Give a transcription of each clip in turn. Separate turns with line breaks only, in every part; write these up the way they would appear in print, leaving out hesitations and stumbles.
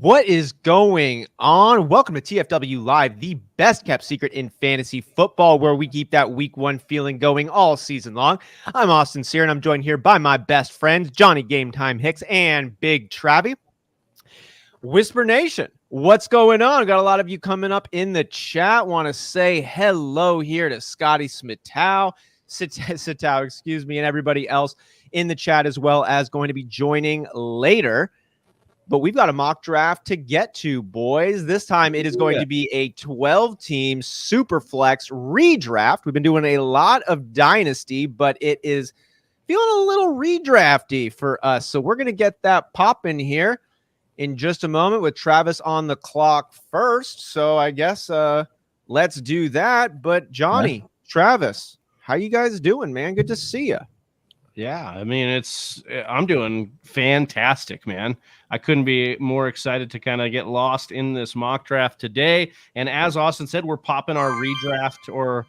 What is going on? Welcome to TFW Live, the best kept secret in fantasy football, where we keep that week one feeling going all season long. I'm Austin Sear, and I'm joined here by my best friends, Johnny Game Time Hicks and Big Travie. Whisper Nation, what's going on? Got a lot of you coming up in the chat. Want to say hello here to Scotty Smitow, excuse me, and everybody else in the chat, as well as going to be joining later. But we've got a mock draft to get to, boys. This time it is going to be a 12-team Superflex redraft. We've been doing a lot of Dynasty, but it is feeling a little redrafty for us. So we're going to get that popping here in just a moment with Travis on the clock first. So I guess let's do that. But Johnny, Travis, how you guys doing, man? Good to see you.
Yeah, I mean, I'm doing fantastic, man. I couldn't be more excited to kind of get lost in this mock draft today. And as Austin said, we're popping our redraft, or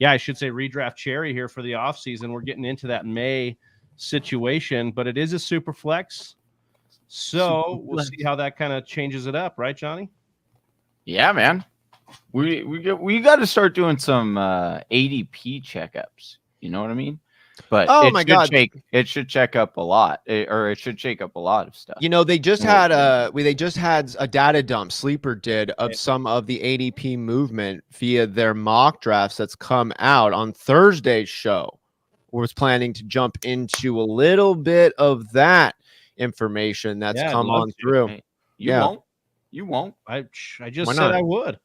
I should say redraft cherry here for the offseason. We're getting into that May situation, but it is a super flex. So we'll see how that kind of changes it up, right, Johnny?
Yeah, man. We got to start doing some ADP checkups. You know what I mean? But it should check up a lot, or it should shake up a lot of stuff.
You know, they just had a data dump. Sleeper did of some of the ADP movement via their mock drafts that's come out on Thursday's show. Was planning to jump into a little bit of that information that's come on through.
Hey, you won't.
I just said I would.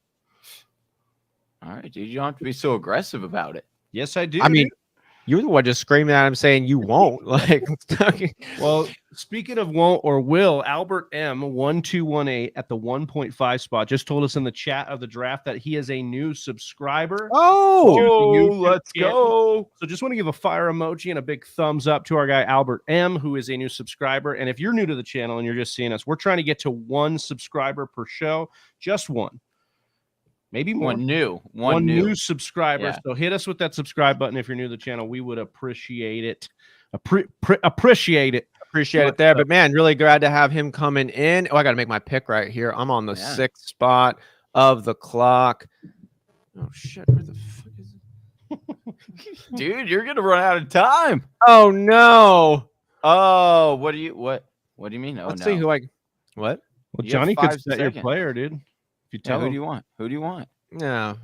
All right, dude. You don't have to be so aggressive about it.
Yes, I do.
I mean, you're the one just screaming at him saying you won't.
Well, speaking of won't or will, Albert M1218 at the 1.5 spot just told us in the chat of the draft that he is a new subscriber.
Oh, let's go.
So just want to give a fire emoji and a big thumbs up to our guy Albert M, who is a new subscriber. And if you're new to the channel and you're just seeing us, we're trying to get to one subscriber per show, just one. Maybe more.
One new
subscriber. Yeah. So hit us with that subscribe button if you're new to the channel. We would appreciate it. Appreciate it
there. But man, really glad to have him coming in. Oh, I got to make my pick right here. I'm on the 6th spot of the clock. Oh shit! Where the fuck is
it? Dude, you're gonna run out of time.
Oh no!
Oh, what do you mean? Oh,
Let's see who I. What?
Well, Johnny could set your player, dude. You tell
who do you want?
No,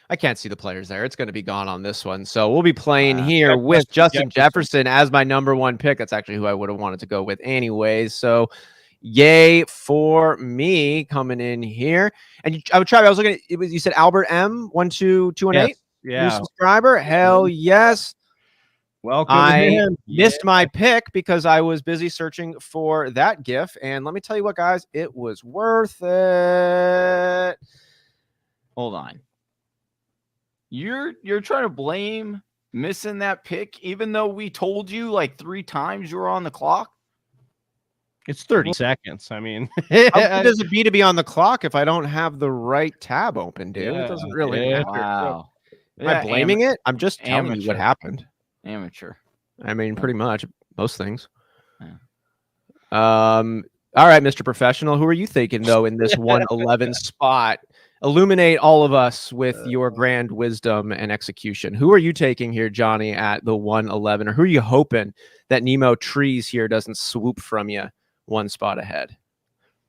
I can't see the players there. It's going to be gone on this one. So we'll be playing here with Justin Jefferson as my number one pick. That's actually who I would have wanted to go with anyways. So yay for me coming in here. And I was looking at you said Albert M 12218.
Yeah.
New subscriber. Hell yes.
Welcome.
I missed my pick because I was busy searching for that GIF. And let me tell you what, guys, it was worth it.
Hold on. You're trying to blame missing that pick, even though we told you like 3 times you were on the clock?
It's 30 seconds. I mean,
how does it be to be on the clock if I don't have the right tab open, dude? It doesn't really matter.
Wow.
Am I blaming it? I'm just telling you what happened.
Amateur.
I mean, pretty much most things. Yeah. All right, Mr. Professional. Who are you thinking, though, in this 111 spot? Illuminate all of us with your grand wisdom and execution. Who are you taking here, Johnny, at the 111? Or who are you hoping that Nemo Trees here doesn't swoop from you one spot ahead?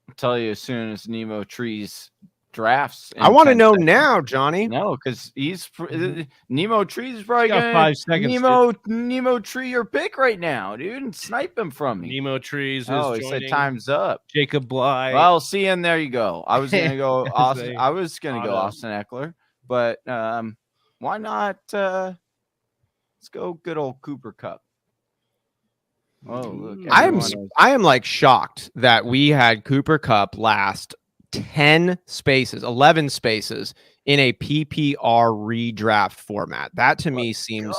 I'll tell you as soon as Nemo Trees drafts.
I want to know now, Johnny.
No, because Nemo Trees is probably
got 5 seconds.
Nemo Tree your pick right now, dude, and snipe him from me.
Nemo Trees.
He said time's up.
Jacob Bley.
Well, see, and there you go. I was gonna go Austin. I was gonna go Austin Eckler, but why not? Let's go good old Cooper Kupp. Oh, look!
I am like shocked that we had Cooper Kupp last 11 spaces in a PPR redraft format. That to me seems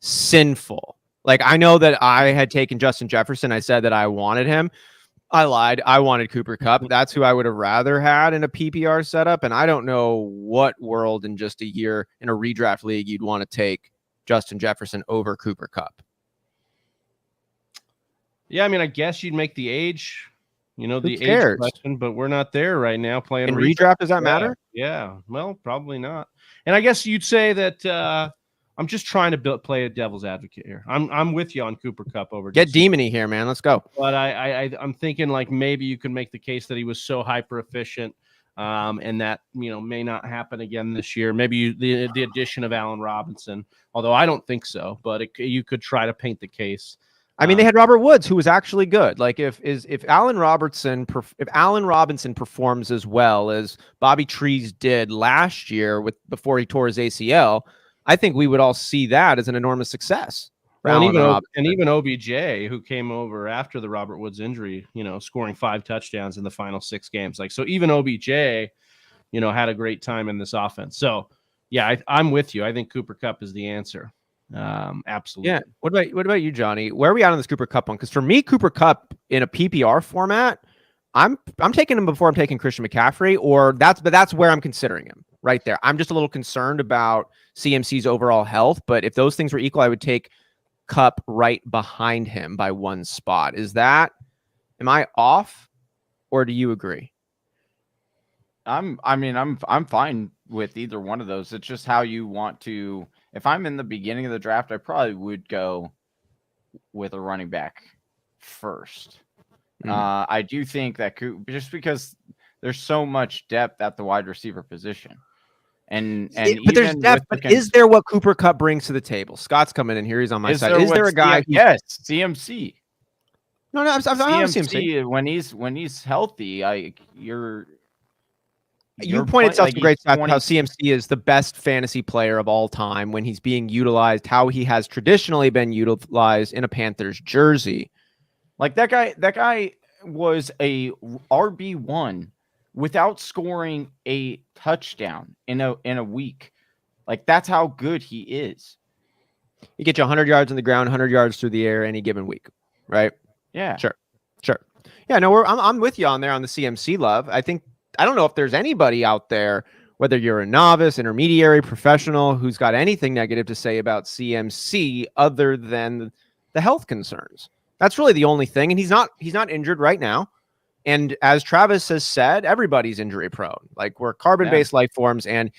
sinful. Like, I know that I had taken Justin Jefferson. I said that I wanted him. I lied. I wanted Cooper Kupp. That's who I would have rather had in a PPR setup. And I don't know what world in just a year in a redraft league you'd want to take Justin Jefferson over Cooper Kupp.
Yeah, I mean, I guess you'd make the age You know,
Who
the
cares?
age question, but we're not there right now playing
in redraft. Does that matter?
Yeah. Well, probably not. And I guess you'd say that I'm just trying to play a devil's advocate here. I'm with you on Cooper Kupp over.
Get demony here, man. Let's go.
But I'm thinking like maybe you could make the case that he was so hyper efficient, and that may not happen again this year. Maybe the addition of Allen Robinson, although I don't think so. But you could try to paint the case.
I mean, they had Robert Woods, who was actually good. Like if Allen Robinson performs as well as Bobby Trees did last year before he tore his ACL, I think we would all see that as an enormous success.
Well, and even OBJ, who came over after the Robert Woods injury, scoring 5 touchdowns in the final 6 games. Like, so even OBJ, had a great time in this offense. So yeah, I'm with you. I think Cooper Kupp is the answer. Absolutely.
Yeah. What about you, Johnny? Where are we at on this Cooper Kupp one? Because for me, Cooper Kupp in a PPR format, I'm taking him before I'm taking Christian McCaffrey, that's where I'm considering him right there. I'm just a little concerned about CMC's overall health, but if those things were equal, I would take Kupp right behind him by 1 spot. Am I off, or do you agree?
I'm fine with either one of those. It's just how you want to. If I'm in the beginning of the draft, I probably would go with a running back first. I do think that just because there's so much depth at the wide receiver position. But there's depth,
but is there what Cooper Kupp brings to the table? Scott's coming in here. He's on my side. Is there a guy?
Yes, CMC.
No, I'm
CMC. When he's healthy,
you pointed out some great stuff how CMC is the best fantasy player of all time when he's being utilized, how he has traditionally been utilized in a Panthers jersey.
Like that guy was a RB1 without scoring a touchdown in a week. Like, that's how good he is.
He gets you 100 yards on the ground, 100 yards through the air any given week, right?
Yeah.
Sure. Yeah, no, I'm with you on there on the CMC love. I don't know if there's anybody out there, whether you're a novice, intermediary, professional, who's got anything negative to say about CMC other than the health concerns. That's really the only thing. And he's not injured right now. And as Travis has said, everybody's injury prone. Like, we're carbon-based life forms, and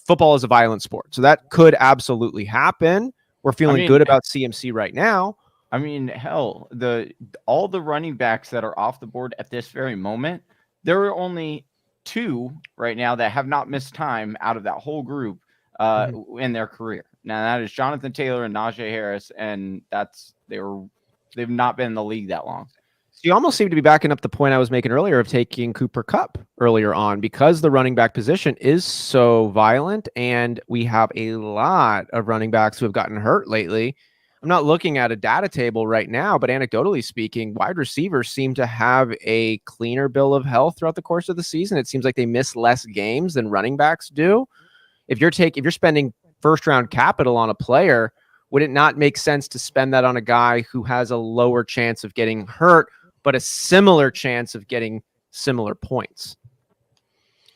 football is a violent sport. So that could absolutely happen. We're feeling good about CMC right now.
I mean, hell, all the running backs that are off the board at this very moment, there are only 2 right now that have not missed time out of that whole group in their career. Now, that is Jonathan Taylor and Najee Harris, and they've not been in the league that long.
So you almost seem to be backing up the point I was making earlier of taking Cooper Kupp earlier on, because the running back position is so violent, and we have a lot of running backs who have gotten hurt lately. I'm not looking at a data table right now, but anecdotally speaking, wide receivers seem to have a cleaner bill of health throughout the course of the season. It seems like they miss less games than running backs do. If you're spending first round capital on a player, would it not make sense to spend that on a guy who has a lower chance of getting hurt, but a similar chance of getting similar points?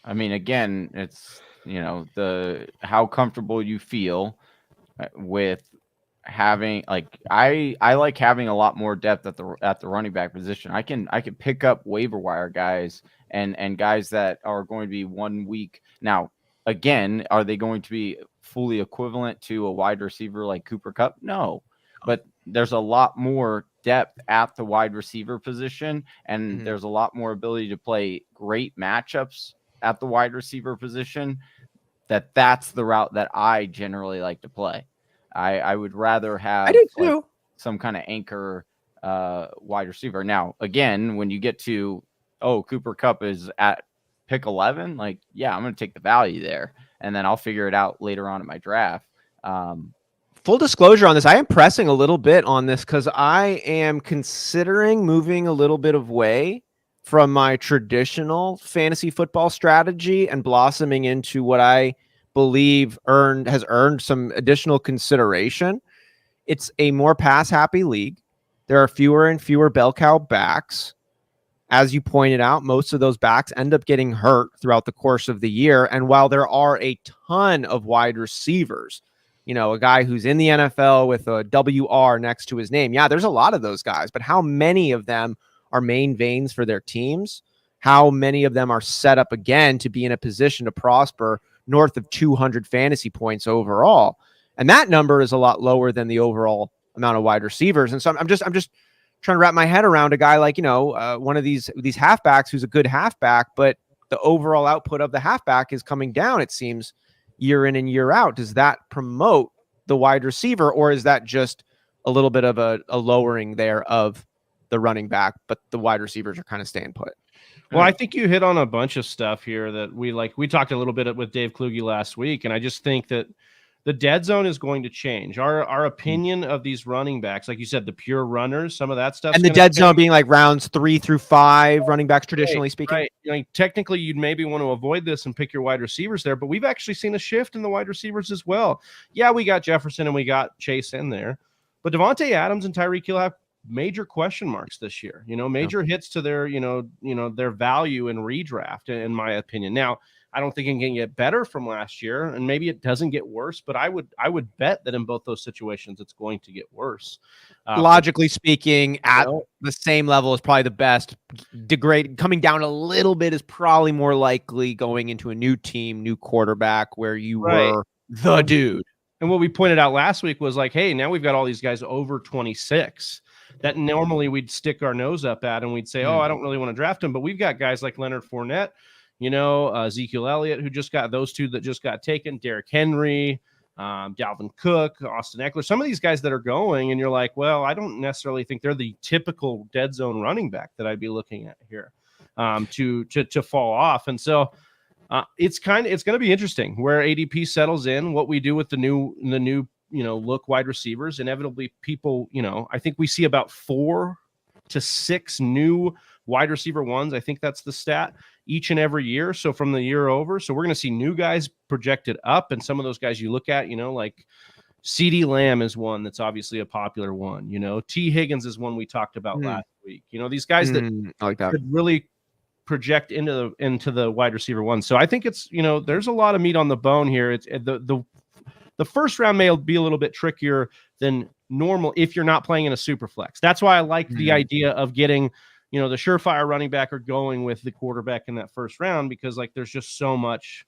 I mean, again, it's, how comfortable you feel with having, like, I like having a lot more depth at the running back position. I can pick up waiver wire guys and guys that are going to be 1 week. Now, again, are they going to be fully equivalent to a wide receiver like Cooper Kupp? No, but there's a lot more depth at the wide receiver position, and there's a lot more ability to play great matchups at the wide receiver position. That's the route that I generally like to play. I would rather have some kind of anchor wide receiver. Now, again, when you get to, Cooper Kupp is at pick 11, like, yeah, I'm going to take the value there, and then I'll figure it out later on in my draft.
Full disclosure on this, I am pressing a little bit on this because I am considering moving a little bit away from my traditional fantasy football strategy and blossoming into what I believe has earned some additional consideration. It's a more pass happy league. There are fewer and fewer bell cow backs. As you pointed out, most of those backs end up getting hurt throughout the course of the year. And while there are a ton of wide receivers, a guy who's in the NFL with a WR next to his name, yeah, there's a lot of those guys, but how many of them are main veins for their teams, how many of them are set up again to be in a position to prosper north of 200 fantasy points overall. And that number is a lot lower than the overall amount of wide receivers. And so I'm just trying to wrap my head around a guy like, one of these halfbacks who's a good halfback, but the overall output of the halfback is coming down, it seems, year in and year out. Does that promote the wide receiver, or is that just a little bit of a lowering there of the running back, but the wide receivers are kind of staying put?
Well, I think you hit on a bunch of stuff here that we talked a little bit with Dave Kluge last week, and I just think that the dead zone is going to change. Our opinion of these running backs, like you said, the pure runners, some of that stuff.
And the dead zone being like rounds 3 through 5 running backs, traditionally speaking.
Right. Like, technically, you'd maybe want to avoid this and pick your wide receivers there, but we've actually seen a shift in the wide receivers as well. Yeah, we got Jefferson and we got Chase in there, but Devontae Adams and Tyreek Hill have major question marks this year. Major hits to their their value in redraft, in my opinion. Now, I don't think it can get better from last year, and maybe it doesn't get worse, but I would bet that in both those situations, it's going to get worse.
Logically speaking, at the same level is probably the best. Coming down a little bit is probably more likely going into a new team, new quarterback, where you were the dude.
And what we pointed out last week was like, hey, now we've got all these guys over 26 that normally we'd stick our nose up at, and we'd say, oh, I don't really want to draft him, but we've got guys like Leonard Fournette, Ezekiel Elliott, who just got those two that just got taken, Derrick Henry, Dalvin Cook, Austin Eckler, some of these guys that are going, and you're like, well, I don't necessarily think they're the typical dead zone running back that I'd be looking at here to fall off. And so it's going to be interesting where ADP settles in, what we do with the new look wide receivers. Inevitably, people, I think we see about 4 to 6 new wide receiver ones. I think that's the stat each and every year. So from the year over, so we're going to see new guys projected up. And some of those guys you look at, like CeeDee Lamb is one that's obviously a popular one. T Higgins is one we talked about last week. These guys that could really project into the wide receiver one. So I think it's, there's a lot of meat on the bone here. It's the first round may be a little bit trickier than normal if you're not playing in a super flex. That's why I like the idea of getting, the surefire running back or going with the quarterback in that first round, because like there's just so much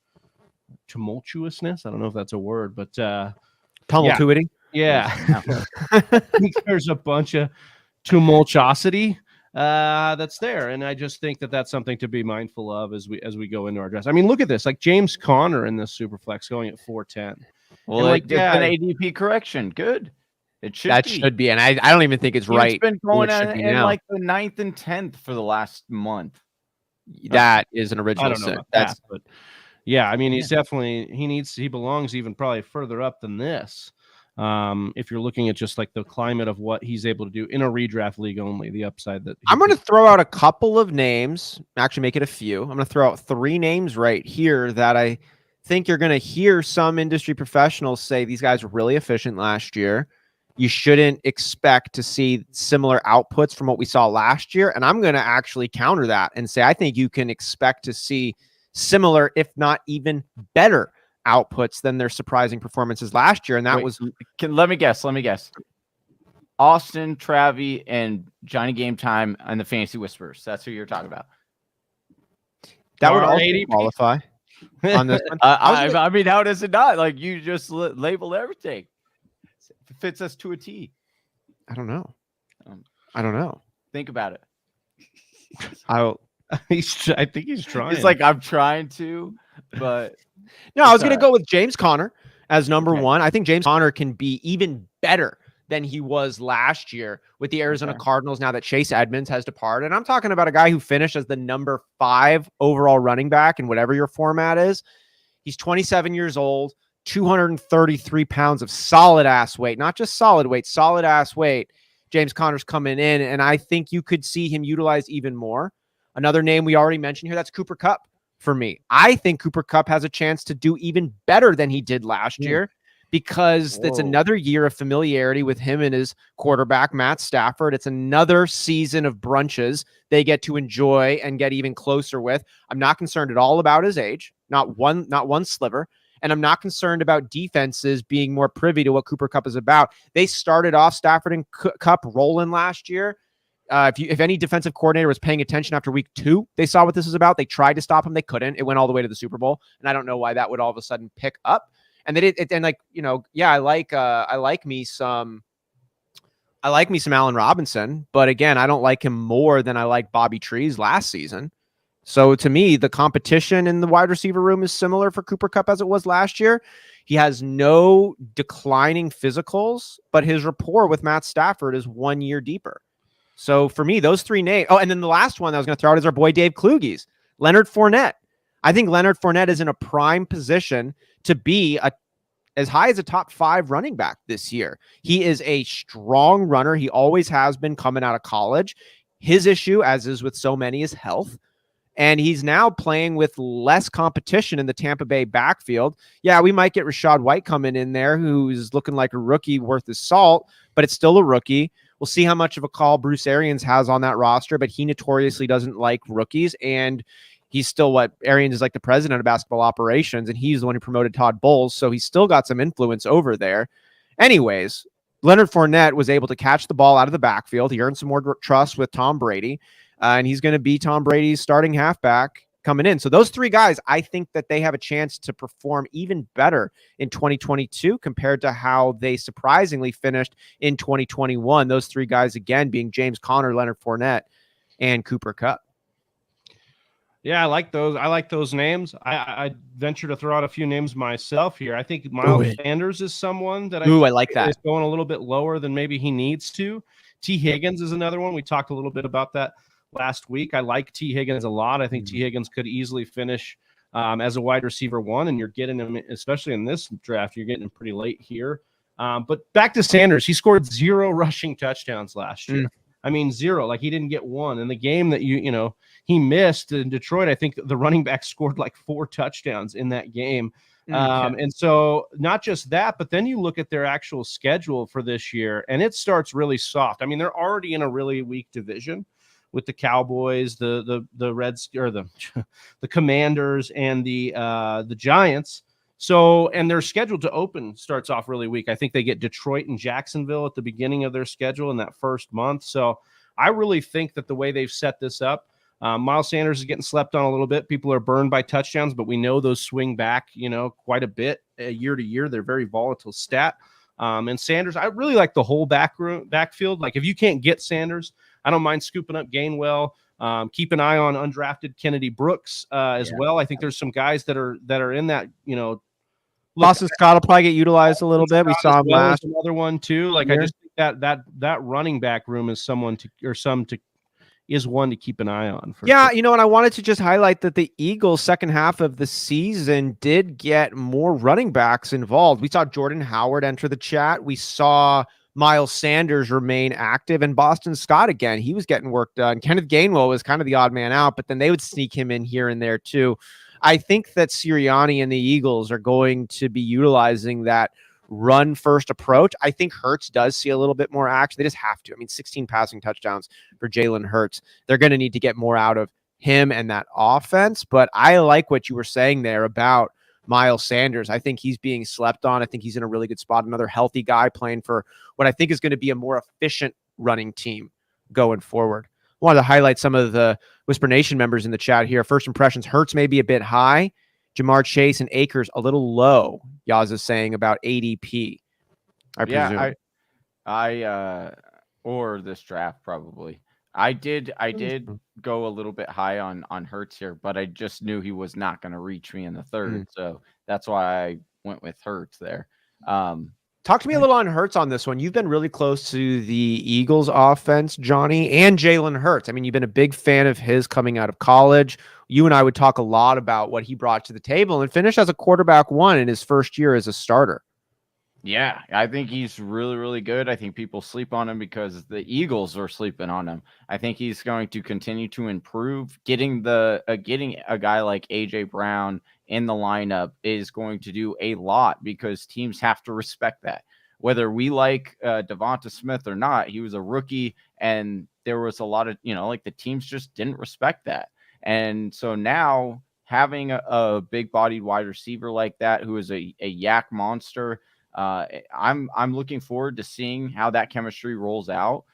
tumultuousness. I don't know if that's a word, but
tumultuity.
Yeah. I think there's a bunch of tumultuosity that's there, and I just think that that's something to be mindful of as we go into our draft. I mean, look at this, like James Conner in this super flex going at 410.
Well, like it's an ADP correction. Good. It should
be, and I don't even think it's right.
It's been going in like the 9th and 10th for the last month.
That is an original.
I don't know about that, but yeah, I mean, he's definitely he belongs even probably further up than this. If you're looking at just like the climate of what he's able to do in a redraft league only, the upside that
I'm going to throw out a couple of names, actually make it a few. I'm going to throw out 3 names right here that I think you're going to hear some industry professionals say these guys were really efficient last year. You shouldn't expect to see similar outputs from what we saw last year. And I'm going to actually counter that and say, I think you can expect to see similar, if not even better outputs than their surprising performances last year. And that
let me guess. Austin, Travi, and Johnny Game Time and the Fantasy Whisperers. That's who you're talking about.
That would also qualify on this one.
I mean, how does it not? Like, you just labeled everything. It fits us to a T.
I don't know. I don't know.
Think about it.
I think he's trying.
It's like, I'm trying to, but
no, I was going to go with James Conner as number 1. I think James Conner can be even better than he was last year with the Arizona Cardinals now that Chase Edmonds has departed. And I'm talking about a guy who finished as the number 5 overall running back in whatever your format is. He's 27 years old, 233 pounds of solid ass weight, not just solid weight, solid ass weight. James Conner's coming in, and I think you could see him utilized even more. Another name we already mentioned here, that's Cooper Kupp for me. I think Cooper Kupp has a chance to do even better than he did last year, because it's another year of familiarity with him and his quarterback, Matt Stafford. It's another season of brunches they get to enjoy and get even closer with. I'm not concerned at all about his age, not one sliver. And I'm not concerned about defenses being more privy to what Cooper Kupp is about. They started off Stafford and Kupp rolling last year. if any defensive coordinator was paying attention after week 2, they saw what this is about. They tried to stop him. They couldn't. It went all the way to the Super Bowl. And I don't know why that would all of a sudden pick up. And they did. And like, I like me some Allen Robinson, but again, I don't like him more than I like Bobby Trees last season. So to me, the competition in the wide receiver room is similar for Cooper Kupp as it was last year. He has no declining physicals, but his rapport with Matt Stafford is 1 year deeper. So for me, those 3 names. Oh, and then the last one I was going to throw out is our boy Dave Kluge's, Leonard Fournette. I think Leonard Fournette is in a prime position to be as high as a top 5 running back this year. He is a strong runner. He always has been coming out of college. His issue, as is with so many, is health. And he's now playing with less competition in the Tampa Bay backfield. Yeah, we might get Rashad White coming in there, who's looking like a rookie worth his salt, but it's still a rookie. We'll see how much of a call Bruce Arians has on that roster, but he notoriously doesn't like rookies. And he's still Arians is like the president of basketball operations, and he's the one who promoted Todd Bowles. So he's still got some influence over there. Anyways, Leonard Fournette was able to catch the ball out of the backfield. He earned some more trust with Tom Brady. And he's going to be Tom Brady's starting halfback coming in. So those 3 guys, I think that they have a chance to perform even better in 2022 compared to how they surprisingly finished in 2021. Those 3 guys, again, being James Conner, Leonard Fournette, and Cooper Kupp.
Yeah, I like those. I like those names. I venture to throw out a few names myself here. I think Miles Sanders is someone that I
like that.
Is going a little bit lower than maybe he needs to. T. Higgins is another one. We talked a little bit about that last week. I like T. Higgins a lot. I think T. Higgins could easily finish as a wide receiver 1, and you're getting him, especially in this draft, you're getting him pretty late here. But back to Sanders, he scored 0 rushing touchdowns last year. I mean, 0. Like, he didn't get 1. In the game that he missed in Detroit, I think the running back scored like 4 touchdowns in that game. And so not just that, but then you look at their actual schedule for this year, and it starts really soft. I mean, they're already in a really weak division with the Cowboys, the Reds, or the Commanders, and the Giants. So, and their schedule to open starts off really weak. I think they get Detroit and Jacksonville at the beginning of their schedule in that first month. So I really think that the way they've set this up, Miles Sanders is getting slept on a little bit. People are burned by touchdowns, but we know those swing back, quite a bit year to year. They're very volatile stat. And Sanders, I really like the whole backfield. Like, if you can't get Sanders, I don't mind scooping up Gainwell. Keep an eye on undrafted Kennedy Brooks as well. I think there's some guys that are in that,
Boston Scott will probably get utilized a little bit. We saw him last.
Another one too. Like, I just think that running back room is one to keep an eye on.
Yeah, sure. And I wanted to just highlight that the Eagles' second half of the season did get more running backs involved. We saw Jordan Howard enter the chat. We saw Miles Sanders remain active, and Boston Scott again. He was getting work done. Kenneth Gainwell was kind of the odd man out, but then they would sneak him in here and there too. I think that Sirianni and the Eagles are going to be utilizing that run first approach. I think Hurts does see a little bit more action. They just have to. I mean, 16 passing touchdowns for Jalen Hurts. They're going to need to get more out of him and that offense. But I like what you were saying there about Miles Sanders. I think he's being slept on. I think he's in a really good spot. Another healthy guy playing for what I think is going to be a more efficient running team going forward. I wanted to highlight some of the Whisper Nation members in the chat here. First impressions, Hurts may be a bit high. Jamar Chase and Akers a little low. Yaz is saying about ADP. I presume.
I or this draft probably. I did go a little bit high on Hurts here, but I just knew he was not going to reach me in the third, so that's why I went with Hurts there.
Talk to me a little on Hurts on this one. You've been really close to the Eagles offense, Johnny, and Jalen Hurts. I mean, you've been a big fan of his coming out of college. You and I would talk a lot about what he brought to the table and finished as a quarterback 1 in his first year as a starter.
Yeah, I think he's really, really good. I think people sleep on him because the Eagles are sleeping on him. I think he's going to continue to improve. Getting a guy like A.J. Brown in the lineup is going to do a lot because teams have to respect that. Whether we like Devonta Smith or not, he was a rookie, and there was a lot of, the teams just didn't respect that. And so now having a big-bodied wide receiver like that who is a yak monster, I'm looking forward to seeing how that chemistry rolls out.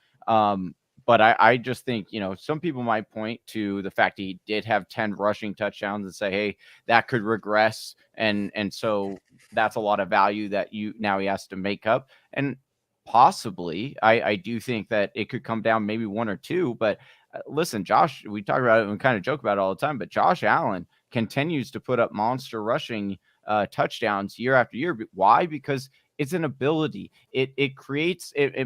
But I just think, some people might point to the fact he did have 10 rushing touchdowns and say, hey, that could regress. And so that's a lot of value that now he has to make up. And possibly, I do think that it could come down maybe 1 or 2. But listen, Josh, we talk about it and kind of joke about it all the time, but Josh Allen continues to put up monster rushing touchdowns year after year. Why? Because it's an ability. It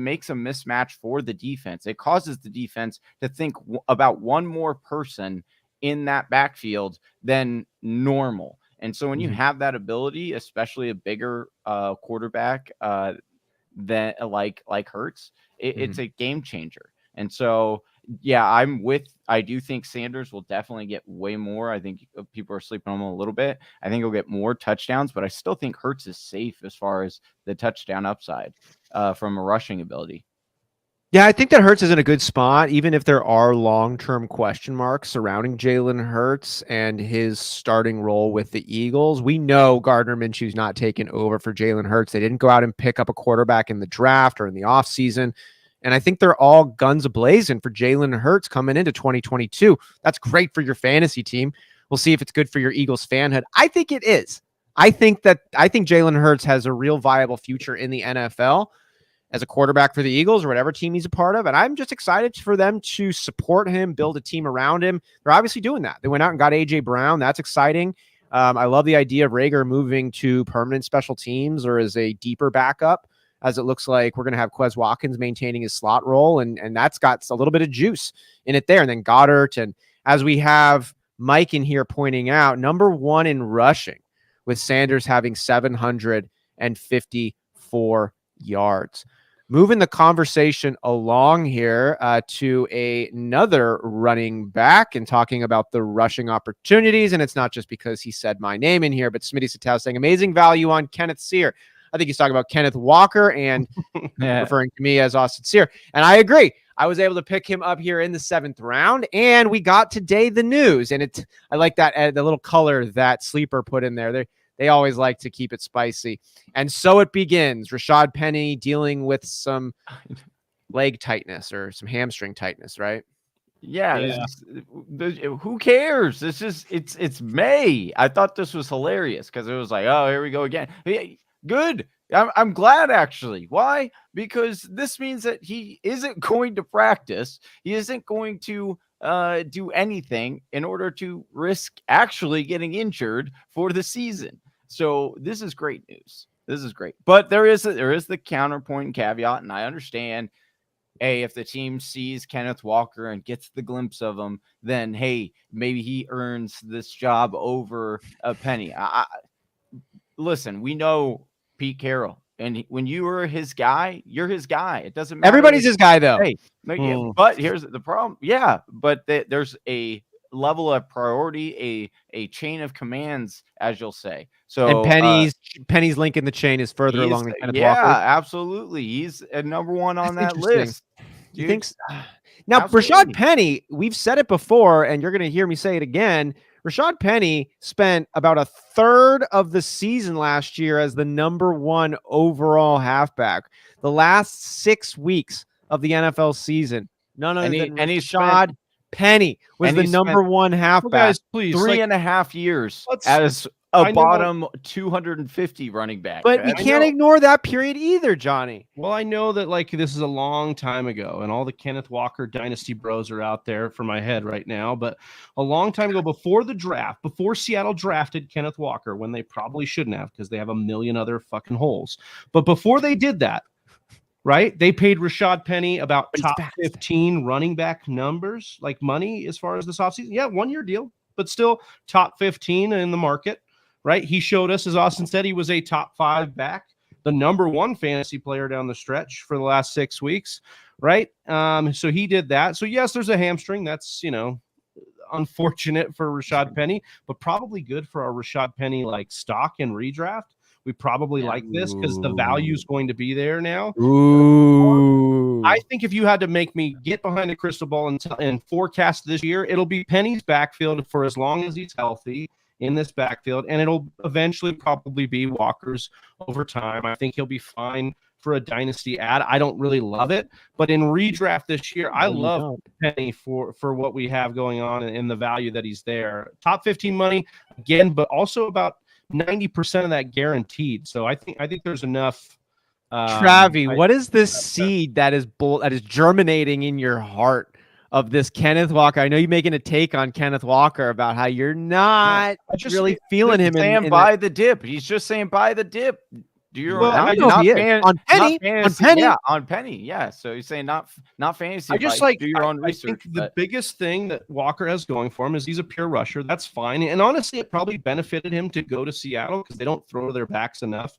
makes a mismatch for the defense. It causes the defense to think about one more person in that backfield than normal. And so when you have that ability, especially a bigger quarterback than like Hurts, it's a game changer. And so, yeah, I do think Sanders will definitely get way more. I think people are sleeping on him a little bit. I think he'll get more touchdowns, but I still think Hurts is safe as far as the touchdown upside from a rushing ability.
Yeah, I think that Hurts is in a good spot, even if there are long-term question marks surrounding Jalen Hurts and his starting role with the Eagles. We know Gardner Minshew's not taking over for Jalen Hurts. They didn't go out and pick up a quarterback in the draft or in the offseason. And I think they're all guns a-blazing for Jalen Hurts coming into 2022. That's great for your fantasy team. We'll see if it's good for your Eagles fanhood. I think it is. I think Jalen Hurts has a real viable future in the NFL as a quarterback for the Eagles or whatever team he's a part of. And I'm just excited for them to support him, build a team around him. They're obviously doing that. They went out and got A.J. Brown. That's exciting. I love the idea of Rager moving to permanent special teams or as a deeper backup, as it looks like we're going to have Quez Watkins maintaining his slot role, and that's got a little bit of juice in it there. And then Goddard, and as we have Mike in here pointing out, number 1 in rushing with Sanders having 754 yards. Moving the conversation along here to another running back and talking about the rushing opportunities. And it's not just because he said my name in here, but Smitty Satel saying amazing value on Kenneth Sear. I think he's talking about Kenneth Walker and referring to me as Austin Sear. And I agree. I was able to pick him up here in the 7th round, and we got today the news. And I like that the little color that Sleeper put in there. They always like to keep it spicy. And so it begins. Rashad Penny dealing with some leg tightness or some hamstring tightness, right?
Yeah. Who cares? It's May. I thought this was hilarious because it was like, oh, here we go again. Good. I'm glad, actually. Why? Because this means that he isn't going to practice. He isn't going to do anything in order to risk actually getting injured for the season. So this is great news. This is great. But there is the counterpoint and caveat, and I understand, hey, if the team sees Kenneth Walker and gets the glimpse of him, then, hey, maybe he earns this job over a Penny. Listen, we know Pete Carroll. And when you are his guy, you're his guy. It doesn't matter.
Everybody's his guy, though.
Hey, but here's the problem. Yeah, but there's a level of priority, a chain of commands, as you'll say. So
and Penny's link in the chain is further along than Kenneth Walker.
Yeah, absolutely. He's a number 1 on that list.
You think so? Now, absolutely. Rashad Penny, we've said it before, and you're going to hear me say it again. Rashad Penny spent about a third of the season last year as the number 1 overall halfback. The last 6 weeks of the NFL season, none other than Rashad Penny was the number 1 halfback.
Well, guys, please,
3.5 years as a bottom 250 running back.
But we can't ignore that period either, Johnny.
Well, I know that this is a long time ago, and all the Kenneth Walker dynasty bros are out there for my head right now. But a long time ago, before the draft, before Seattle drafted Kenneth Walker, when they probably shouldn't have because they have a million other fucking holes. But before they did that, right, they paid Rashad Penny about top 15 running back numbers, like money as far as this offseason. Yeah, 1-year deal, but still top 15 in the market. Right. He showed us, as Austin said, he was a top 5 back, the number 1 fantasy player down the stretch for the last 6 weeks. Right. So he did that. So, yes, there's a hamstring. That's, unfortunate for Rashad Penny, but probably good for our Rashad Penny stock and redraft. We probably like this because the value is going to be there now.
Ooh.
I think if you had to make me get behind a crystal ball and forecast this year, it'll be Penny's backfield for as long as he's healthy in this backfield, and it'll eventually probably be Walker's over time. I think he'll be fine for a dynasty ad. I don't really love it, but in redraft this year, I love Penny for what we have going on and the value that he's there. Top 15 money again, but also about 90% of that guaranteed. So I think there's enough.
Travi, what is this seed that is germinating in your heart of this Kenneth Walker? I know you're making a take on Kenneth Walker about how you're not really feeling him.
Buy the dip. He's just saying buy the dip. Do you
on Penny?
Yeah, on Penny. Yeah. So he's saying not fantasy.
I just
do your own research.
I think the biggest thing that Walker has going for him is he's a pure rusher. That's fine. And honestly, it probably benefited him to go to Seattle because they don't throw their backs enough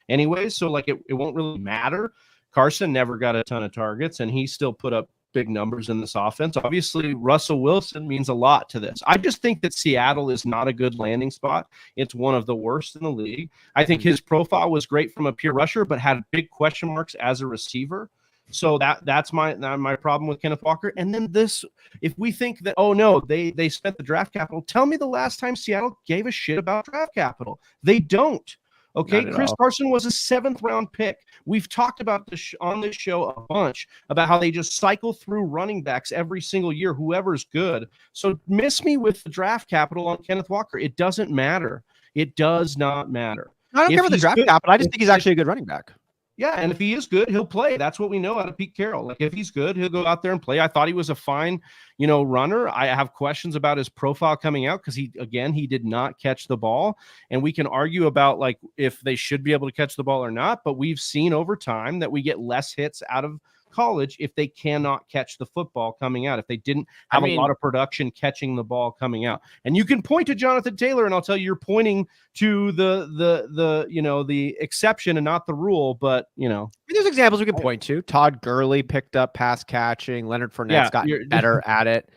anyway. So like it won't really matter. Carson never got a ton of targets and he still put up big numbers in this offense. Obviously, Russell Wilson means a lot to this. I just think that Seattle is not a good landing spot. It's one of the worst in the league. I think his profile was great from a pure rusher, but had big question marks as a receiver. So that's my problem with Kenneth Walker. And then this, if we think that, oh no, they spent the draft capital, tell me the last time Seattle gave a shit about draft capital. They don't. Okay, Chris Carson was a 7th-round pick. We've talked about this on this show a bunch about how they just cycle through running backs every single year, whoever's good. So miss me with the draft capital on Kenneth Walker. It doesn't matter. It does not matter.
I don't care about the draft capital. I just think he's actually a good running back.
Yeah, and if he is good, he'll play. That's what we know out of Pete Carroll. Like if he's good, he'll go out there and play. I thought he was a fine, runner. I have questions about his profile coming out because he did not catch the ball, and we can argue about like if they should be able to catch the ball or not. But we've seen over time that we get less hits out of college if they cannot catch the football coming out, if they didn't have a lot of production catching the ball coming out. And you can point to Jonathan Taylor and I'll tell you you're pointing to the exception and not the rule, but
there's examples we can point to. Todd Gurley picked up pass catching. Leonard Fournette's gotten better at it.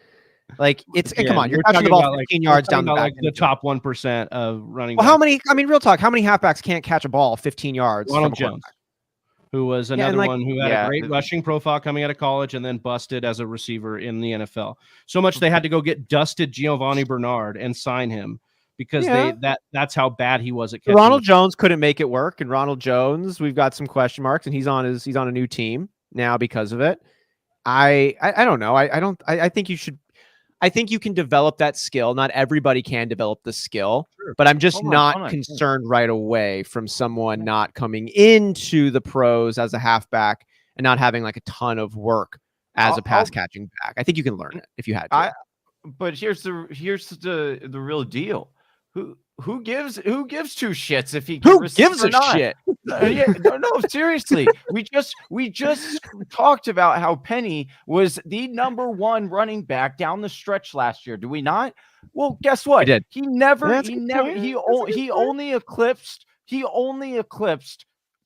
Like come on, you're catching the ball 15 yards down the back.
Like the top 1% of running.
Well, real talk, how many halfbacks can't catch a ball 15 yards?
Ronald Jones, who was another one who had a great rushing profile coming out of college and then busted as a receiver in the NFL. So much they had to go get dusted Giovanni Bernard and sign him because that's how bad he was at catching.
Ronald Jones couldn't make it work, and Ronald Jones, we've got some question marks, and he's on a new team now because of it. I don't know. I think you should. I think you can develop that skill. Not everybody can develop the skill, but I'm just not concerned right away from someone not coming into the pros as a halfback and not having like a ton of work as a pass catching back. I think you can learn it if you had to.
But here's the real deal. Who gives two shits if he
gives a
not?
Shit?
No, seriously. We just talked about how Penny was the number 1 running back down the stretch last year. Do we not? Well, guess what? He only eclipsed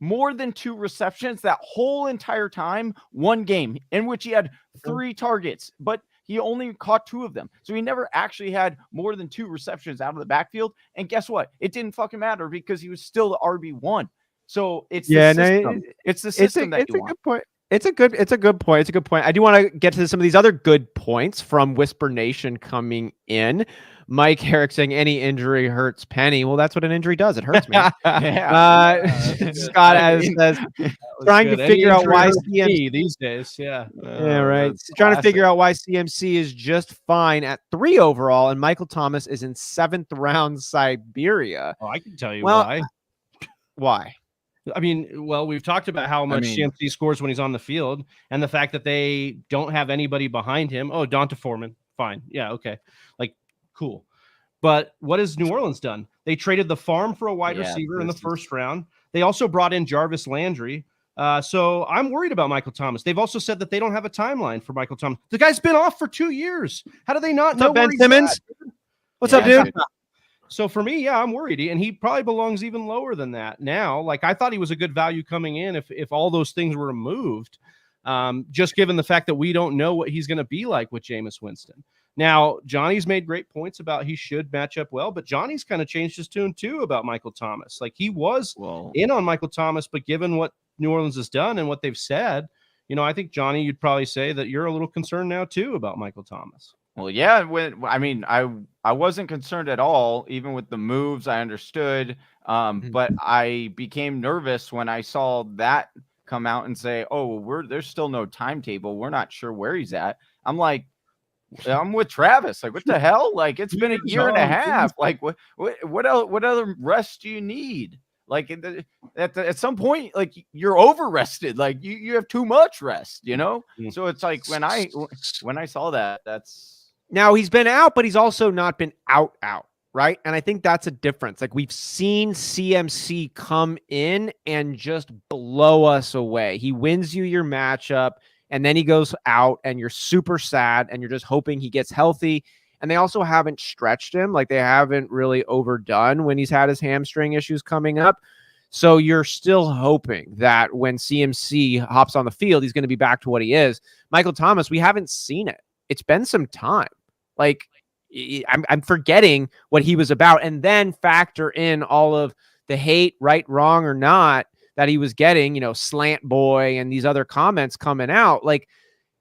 more than 2 receptions that whole entire time, 1 game in which he had 3 targets, but he only caught 2 of them. So he never actually had more than 2 receptions out of the backfield. And guess what? It didn't fucking matter because he was still the RB1. So it's the system. It's the system that you want.
Good point. It's a good point. I do want to get to some of these other good points from Whisper Nation coming in. Mike Herrick saying any injury hurts Penny. Well, that's what an injury does. It hurts me. Scott says trying to figure out why CMC
these days.
Right. Trying to figure out why CMC is just fine at 3 overall and Michael Thomas is in 7th round Siberia.
Oh, I can tell you why.
Why?
I mean, well, we've talked about how much CMC scores when he's on the field and the fact that they don't have anybody behind him. Oh, Donta Foreman. Fine. Yeah. Okay. Like, cool. But what has New Orleans done? They traded the farm for a wide receiver in the 1st round. They also brought in Jarvis Landry. So I'm worried about Michael Thomas. They've also said that they don't have a timeline for Michael Thomas. The guy's been off for 2 years. How do they not know?
Ben Simmons? What's up, dude?
So for me, I'm worried. And he probably belongs even lower than that now. Like I thought he was a good value coming in if all those things were removed. Just given the fact that we don't know what he's going to be like with Jameis Winston. Now, Johnny's made great points about he should match up well, but Johnny's kind of changed his tune too about Michael Thomas. Like he was in on Michael Thomas, but given what New Orleans has done and what they've said, I think Johnny, you'd probably say that you're a little concerned now too about Michael Thomas.
Well, yeah, I wasn't concerned at all, even with the moves. I understood, but I became nervous when I saw that come out and say, "Oh, there's still no timetable. We're not sure where he's at." I'm like, I'm with Travis. Like, what the hell? Like, it's been a year and a half. Like, what else? What other rest do you need? Like, at some point, like, you're over rested. Like, you have too much rest. So it's like when I saw that, that's
now he's been out, but he's also not been out. Right. And I think that's a difference. Like, we've seen CMC come in and just blow us away. He wins you your matchup and then he goes out and you're super sad and you're just hoping he gets healthy. And they also haven't stretched him. Like, they haven't really overdone when he's had his hamstring issues coming up. So you're still hoping that when CMC hops on the field, he's going to be back to what he is. Michael Thomas, we haven't seen it. It's been some time. Like, I'm forgetting what he was about, and then factor in all of the hate, right, wrong, or not, that he was getting, slant boy and these other comments coming out. Like,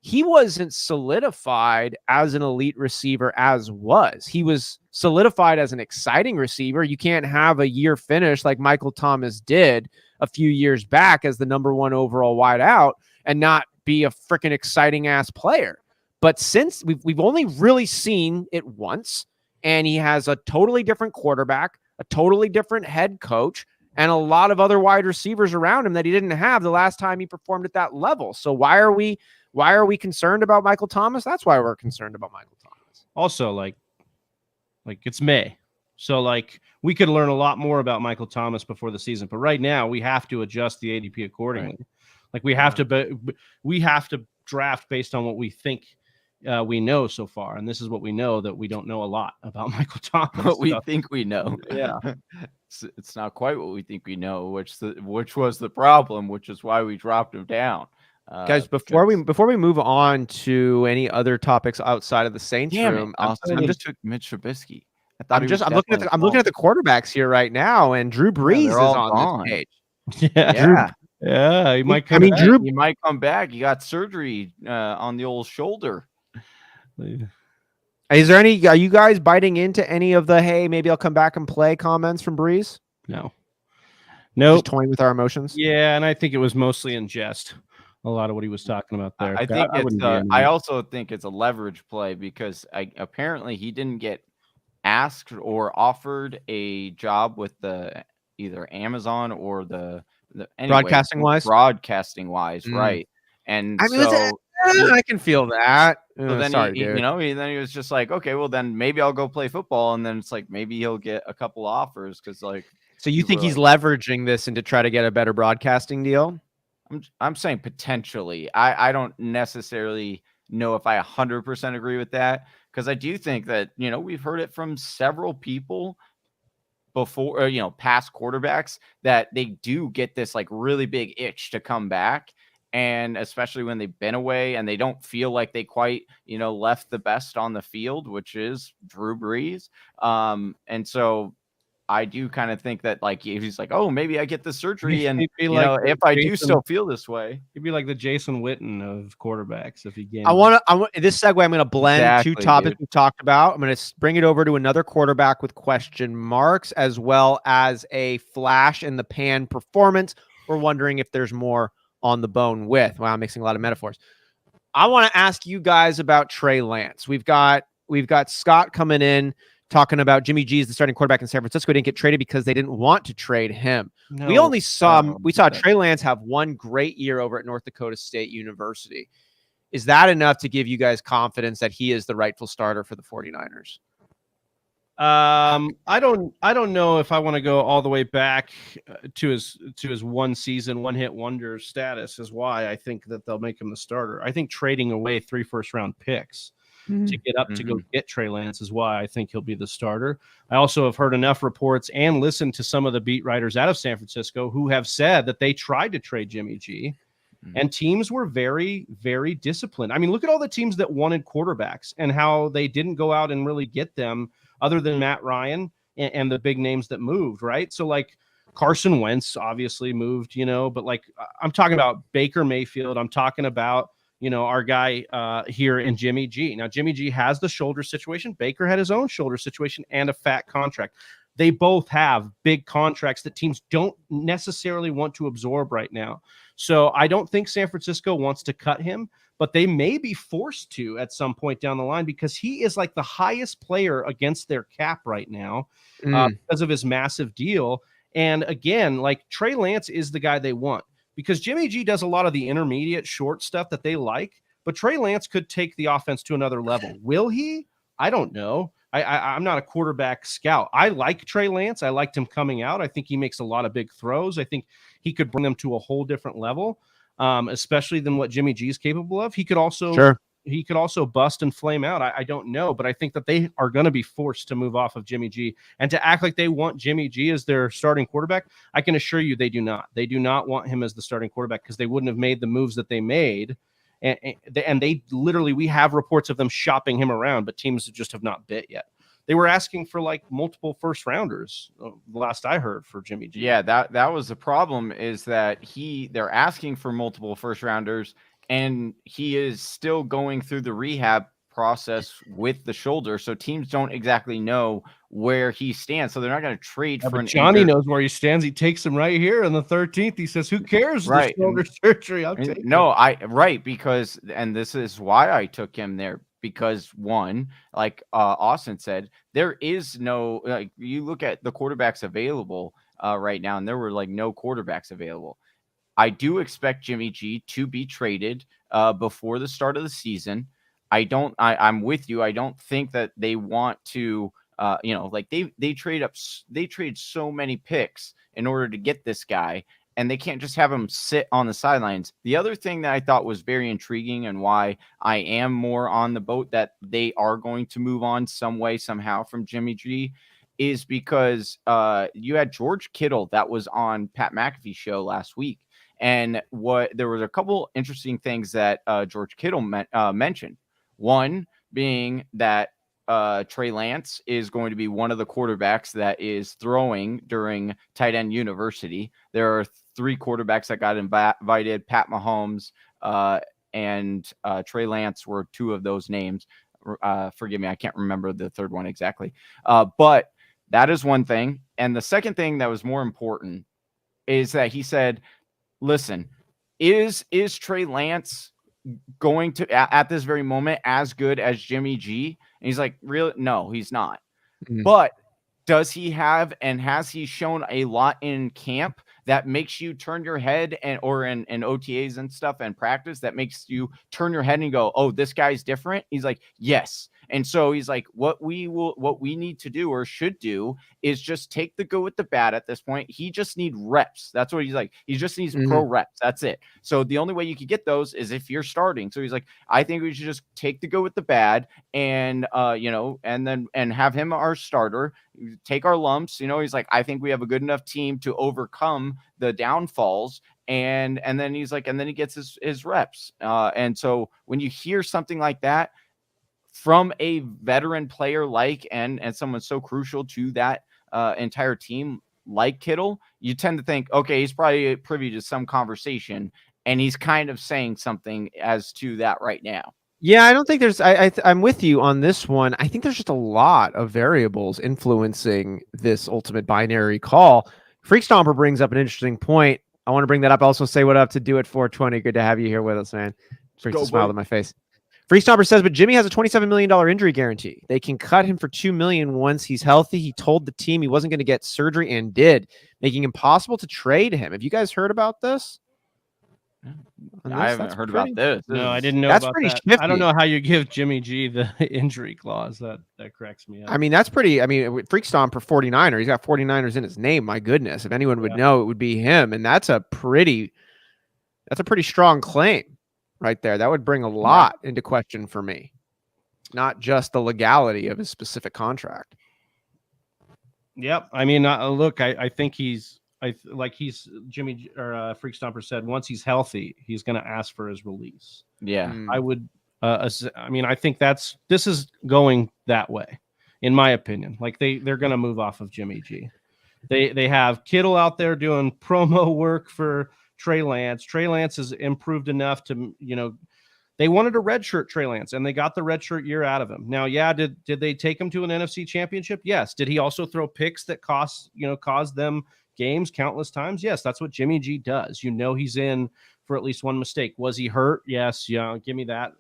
he wasn't solidified as an elite receiver as was. He was solidified as an exciting receiver. You can't have a year finish like Michael Thomas did a few years back as the #1 overall wideout and not be a freaking exciting ass player. But since we've only really seen it once, and he has a totally different quarterback, a totally different head coach, and a lot of other wide receivers around him that he didn't have the last time he performed at that level. So why are we concerned about Michael Thomas? That's why we're concerned about Michael Thomas.
Also, like it's May. So like we could learn a lot more about Michael Thomas before the season, but right now we have to adjust the ADP accordingly. Right. Like we have to draft based on what we think we know so far, and this is what we know, that we don't know a lot about Michael Thomas.
What we think we know.
Yeah.
It's not quite what we think we know, which was the problem, which is why we dropped him down.
Guys, before we move on to any other topics outside of the Saints room,
I'm just took Mitch Trubisky.
I'm looking at the quarterbacks here right now, and Drew Brees is on this page.
Yeah. He might come back.
He might come back. He got surgery on the old shoulder.
Are you guys biting into any of the, hey, maybe I'll come back and play comments from Brees?
No.
Just toying with our emotions?
Yeah, and I think it was mostly in jest. A lot of what he was talking about there.
I also think it's a leverage play because apparently he didn't get asked or offered a job with either Amazon or
broadcasting wise,
right? And
I can feel that.
So then then he was just like, okay, well then maybe I'll go play football, and then it's like maybe he'll get a couple offers because like.
So you think he's leveraging this and to try to get a better broadcasting deal?
I'm saying potentially. I don't necessarily know if I 100% agree with that, because I do think that we've heard it from several people before, past quarterbacks, that they do get this like really big itch to come back. And especially when they've been away and they don't feel like they quite, left the best on the field, which is Drew Brees. And so I do kind of think that like he's like, oh, maybe I get the surgery, and if I do still feel this way,
he'd be like the Jason Witten of quarterbacks if he gained.
I want this segue. I'm going to blend two topics we've talked about. I'm going to bring it over to another quarterback with question marks, as well as a flash in the pan performance. We're wondering if there's more on the bone with. Wow, I'm mixing a lot of metaphors. I want to ask you guys about Trey Lance. We've got Scott coming in talking about Jimmy G is the starting quarterback in San Francisco. He didn't get traded because they didn't want to trade him. No, we saw Trey Lance have one great year over at North Dakota State University. Is that enough to give you guys confidence that he is the rightful starter for the 49ers?
I don't know if I want to go all the way back to his one season, one hit wonder status is why I think that they'll make him the starter. I think trading away 3 first-round picks to get up to go get Trey Lance is why I think he'll be the starter. I also have heard enough reports and listened to some of the beat writers out of San Francisco who have said that they tried to trade Jimmy G, and teams were very, very disciplined. I mean, look at all the teams that wanted quarterbacks and how they didn't go out and really get them other than Matt Ryan and the big names that moved, right? So like Carson Wentz obviously moved, but like I'm talking about Baker Mayfield. I'm talking about our guy here in Jimmy G. Now, Jimmy G has the shoulder situation. Baker had his own shoulder situation and a fat contract. they both have big contracts that teams don't necessarily want to absorb right now. So I don't think San Francisco wants to cut him, but they may be forced to at some point down the line because he is like the highest player against their cap right now because of his massive deal. And again, like Trey Lance is the guy they want because Jimmy G does a lot of the intermediate short stuff that they like, but Trey Lance could take the offense to another level. Will he? I don't know. I'm not a quarterback scout. I like Trey Lance. I liked him coming out. I think he makes a lot of big throws. I think he could bring them to a whole different level, especially than what Jimmy G is capable of. He could also bust and flame out. I don't know, but I think that they are going to be forced to move off of Jimmy G and to act like they want Jimmy G as their starting quarterback. I can assure you they do not. They do not want him as the starting quarterback because they wouldn't have made the moves that they made. And they literally, we have reports of them shopping him around, but teams just have not bit yet. They were asking for like multiple first rounders. Last I heard for Jimmy G.
Yeah, that was the problem is that they're asking for multiple first rounders and he is still going through the rehab process with the shoulder. So teams don't exactly know where he stands. So they're not going to trade for an
Johnny knows where he stands. He takes him right here on the 13th. He says, who cares?
Right.
The shoulder surgery.
Because, and this is why I took him there. Because one, like Austin said, there is no, like you look at the quarterbacks available right now, and there were like no quarterbacks available. I do expect Jimmy G to be traded before the start of the season. I'm with you. I don't think that they want to, like they trade so many picks in order to get this guy, and they can't just have him sit on the sidelines. The other thing that I thought was very intriguing and why I am more on the boat that they are going to move on some way, somehow from Jimmy G is because you had George Kittle that was on Pat McAfee's show last week. And there was a couple interesting things that George Kittle mentioned. One being that Trey Lance is going to be one of the quarterbacks that is throwing during tight end university. There are 3 quarterbacks that got invited. Pat Mahomes and Trey Lance were 2 of those names. Forgive me, I can't remember the third one exactly. But that is one thing. And the second thing that was more important is that he said, listen, is Trey Lance going to at this very moment as good as Jimmy G? And he's like, really? No, he's not. But does he have and has he shown a lot in camp that makes you turn your head or in OTAs and stuff and practice that makes you turn your head and go, oh, this guy's different? He's like, yes. And so he's like, what we need to do or should do is just take the good with the bad at this point. He just needs reps. That's what he's like. He just needs pro reps. That's it. So the only way you could get those is if you're starting. So he's like, I think we should just take the good with the bad and, and have him our starter, take our lumps. He's like, I think we have a good enough team to overcome the downfalls. And then he's like, and then he gets his reps. And so when you hear something like that, from a veteran player and someone so crucial to that entire team like Kittle, you tend to think, okay, he's probably privy to some conversation, and he's kind of saying something as to that right now.
Yeah, I don't think there's. I'm with you on this one. I think there's just a lot of variables influencing this ultimate binary call. Freak Stomper brings up an interesting point. I want to bring that up. Also, say what up to Do It 420. Good to have you here with us, man. Brings a smile to my face. Freak Stomper says, but Jimmy has a $27 million injury guarantee. They can cut him for $2 million once he's healthy. He told the team he wasn't going to get surgery and did, making it impossible to trade him. Have you guys heard about this?
I haven't heard about this.
No, I didn't know about that. Shifty. I don't know how you give Jimmy G the injury clause. That cracks me up.
I mean, that's pretty. I mean, Freak Stomper 49er. He's got 49ers in his name. My goodness, if anyone would know, it would be him. And that's a pretty strong claim. Right there. That would bring a lot into question for me. Not just the legality of his specific contract.
Yep. I mean, look, I think Jimmy or Freak Stomper said, once he's healthy, he's going to ask for his release.
Yeah.
I would, I think this is going that way, in my opinion. Like they're going to move off of Jimmy G. They have Kittle out there doing promo work for Trey Lance. Trey Lance has improved enough to, They wanted a redshirt Trey Lance, and they got the redshirt year out of him. Now, yeah, did they take him to an NFC championship? Yes. Did he also throw picks that caused them games countless times? Yes, that's what Jimmy G does. He's in for at least one mistake. Was he hurt? Yes. Give me that.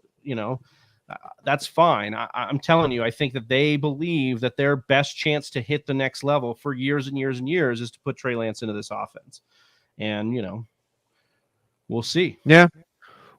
That's fine. I'm telling you, I think that they believe that their best chance to hit the next level for years and years and years is to put Trey Lance into this offense. And, we'll see.
Yeah,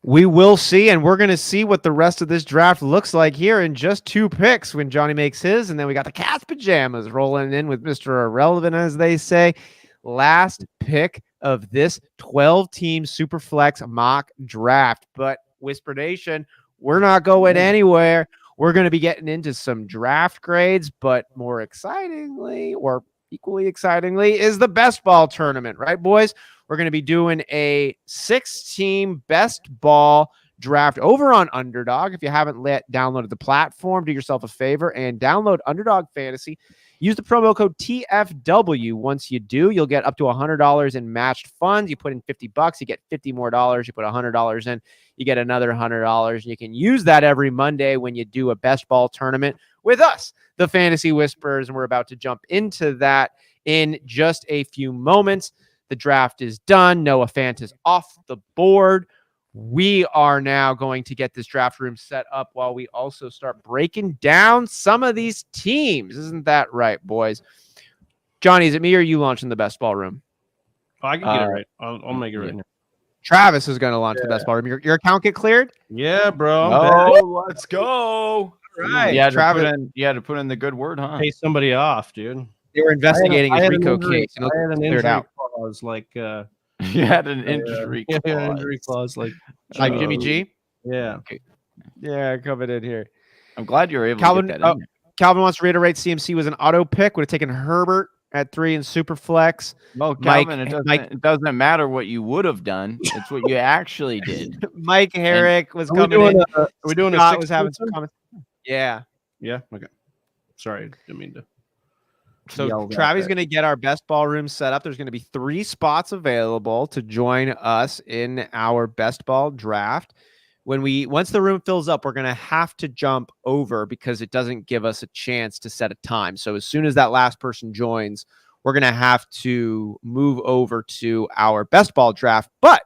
we will see. And we're going to see what the rest of this draft looks like here in just 2 picks when Johnny makes his. And then we got the Cat's Pajamas rolling in with Mr. Irrelevant, as they say. Last pick of this 12-team Superflex mock draft. But Whisper Nation, we're not going anywhere. We're going to be getting into some draft grades, but more excitingly, or equally excitingly, is the best ball tournament, right, boys? We're going to be doing a 6-team best ball draft over on Underdog. If you haven't downloaded the platform, do yourself a favor and download Underdog Fantasy. Use the promo code TFW. Once you do, you'll get up to $100 in matched funds. You put in $50, you get $50 more. You put $100 in, you get another $100. You can use that every Monday when you do a best ball tournament with us, the Fantasy Whisperers, and we're about to jump into that in just a few moments. The draft is done. Noah Fant is off the board. We are now going to get this draft room set up while we also start breaking down some of these teams. Isn't that right, boys? Johnny, is it me or you launching the best ball room?
Oh, I can get it right. I'll make it right now.
Travis is going to launch the best ball room. Your account get cleared?
Yeah, bro.
Oh, let's go.
All right.
You had
Travis,
to put in the good word, huh?
Pay somebody off, dude.
they were investigating his RICO
injury,
case. And
I had an
cleared
injury
out.
clause like
You had an injury clause.
injury clause like
Jimmy G?
Yeah.
Okay.
Yeah, coming in here.
I'm glad you were able
Calvin,
to get that in.
Calvin wants to reiterate CMC was an auto pick. Would have taken Herbert at 3 in Superflex.
Well, Calvin, it doesn't matter what you would have done. It's what you actually did.
Mike Herrick was coming in.
Are we doing
Scott
a
was having some comments. Yeah.
Yeah. Okay. Sorry, didn't mean to.
So Travis going to get our best ballroom set up. There's going to be 3 spots available to join us in our best ball draft. Once the room fills up, we're going to have to jump over because it doesn't give us a chance to set a time. So as soon as that last person joins, we're going to have to move over to our best ball draft. But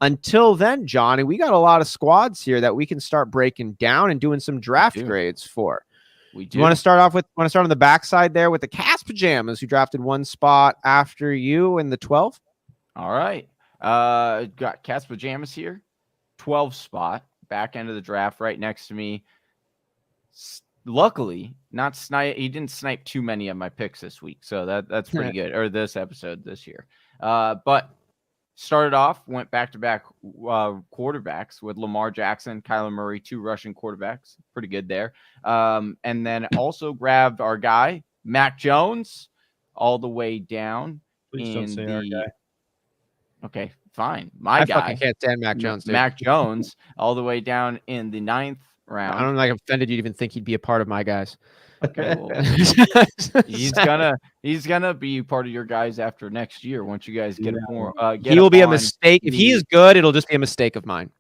until then, Johnny, we got a lot of squads here that we can start breaking down and doing some draft grades for.
We do.
You want to start on the backside there with the Cat's Pajamas, who drafted 1 spot after you in the 12?
All right. Got Cat's Pajamas here. 12 spot, back end of the draft, right next to me. Luckily, he didn't snipe too many of my picks this week, so that's pretty good. Or this episode this year. But started off, went back-to-back quarterbacks with Lamar Jackson, Kyler Murray, 2 rushing quarterbacks. Pretty good there. And then also grabbed our guy, Mac Jones, all the way down.
Please don't say our guy.
Okay, fine. I
fucking can't stand Mac Jones, dude.
Mac Jones, all the way down in the 9th round.
I don't like offended you to even think he'd be a part of my guys.
Okay, well, he's gonna be part of your guys after next year once you guys get more.
He will be a mistake. If he is good, it'll just be a mistake of mine.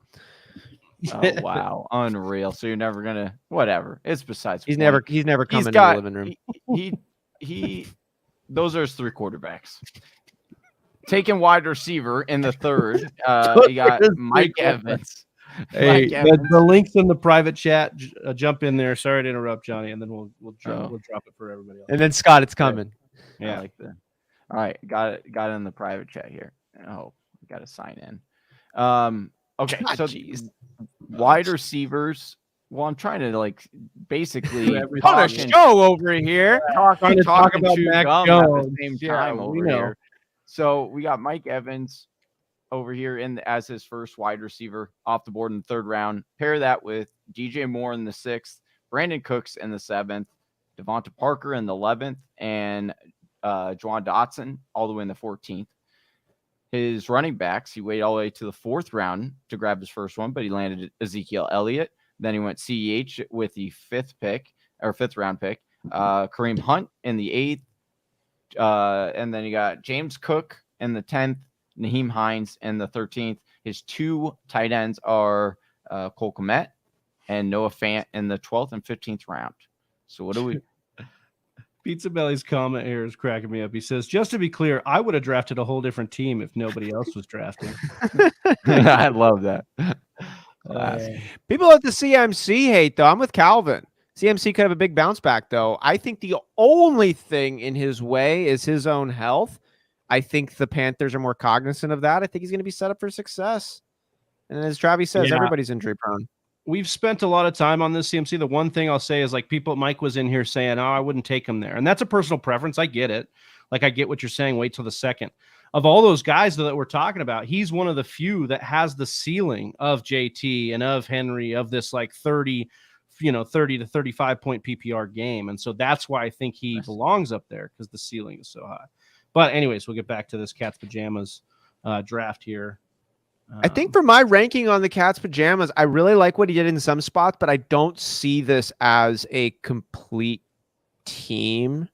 Oh wow, unreal! So you're never gonna whatever. It's besides.
He's never coming to the living room.
He those are his 3 quarterbacks. Taking wide receiver in the 3rd, you got Mike Evans.
Hey, the links in the private chat. Jump in there. Sorry to interrupt, Johnny, and then we'll drop it for everybody else.
And then Scott, it's coming.
Yeah, I like that. All right, got it in the private chat here. Oh, got to sign in. Okay, so wide receivers. Well, I'm trying to basically
on a show over here.
Talking
about
Mac
Jones
at the same time over here. So we got Mike Evans over here as his first wide receiver off the board in the 3rd round. Pair that with DJ Moore in the 6th, Brandon Cooks in the 7th, Devonta Parker in the 11th, and Juwan Dotson all the way in the 14th. His running backs, he waited all the way to the 4th round to grab his first one, but he landed Ezekiel Elliott. Then he went CEH with the 5th round pick. Kareem Hunt in the 8th. And then you got James Cook in the 10th, Naheem Hines in the 13th. His 2 tight ends are Cole Kmet, and Noah Fant in the 12th and 15th round. So what do we?
Pizza Belly's comment here is cracking me up. He says, just to be clear, I would have drafted a whole different team if nobody else was drafting.
I love that.
People at the CMC hate, though. I'm with Calvin. CMC could have a big bounce back, though. I think the only thing in his way is his own health. I think the Panthers are more cognizant of that. I think he's going to be set up for success. And as Travis says, everybody's injury prone.
We've spent a lot of time on this CMC. The one thing I'll say is like Mike was in here saying, oh, I wouldn't take him there. And that's a personal preference. I get it. Like I get what you're saying. Wait till the second. Of all those guys that we're talking about, he's one of the few that has the ceiling of JT and of Henry of this like 30 to 35 point PPR game. And so that's why I think he belongs up there because the ceiling is so high. But anyways, we'll get back to this Cat's Pajamas draft here.
I think for my ranking on the Cat's Pajamas, I really like what he did in some spots, but I don't see this as a complete team.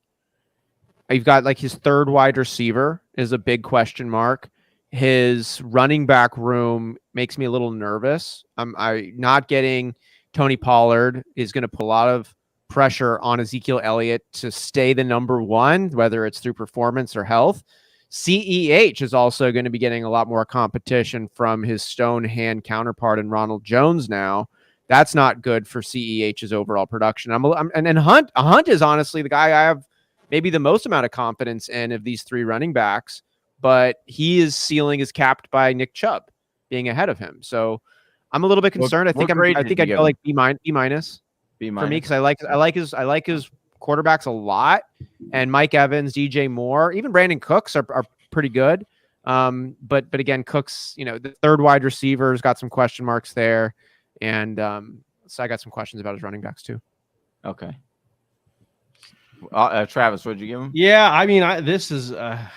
You've got like his third wide receiver is a big question mark. His running back room makes me a little nervous. I not getting Tony Pollard is going to put a lot of pressure on Ezekiel Elliott to stay the number one, whether it's through performance or health. CEH is also going to be getting a lot more competition from his stone hand counterpart in Ronald Jones now. That's not good for CEH's overall production. And Hunt is honestly the guy I have maybe the most amount of confidence in of these three running backs, but his ceiling is capped by Nick Chubb being ahead of him. So I'm a little bit concerned. I think I'd go like B minus for me because I like his quarterbacks a lot, and Mike Evans, DJ Moore, even Brandon Cooks are pretty good. But again, Cooks, the third wide receiver's got some question marks there, and so I got some questions about his running backs too.
Okay. Travis, what'd you give him?
Yeah, I mean, this is I'm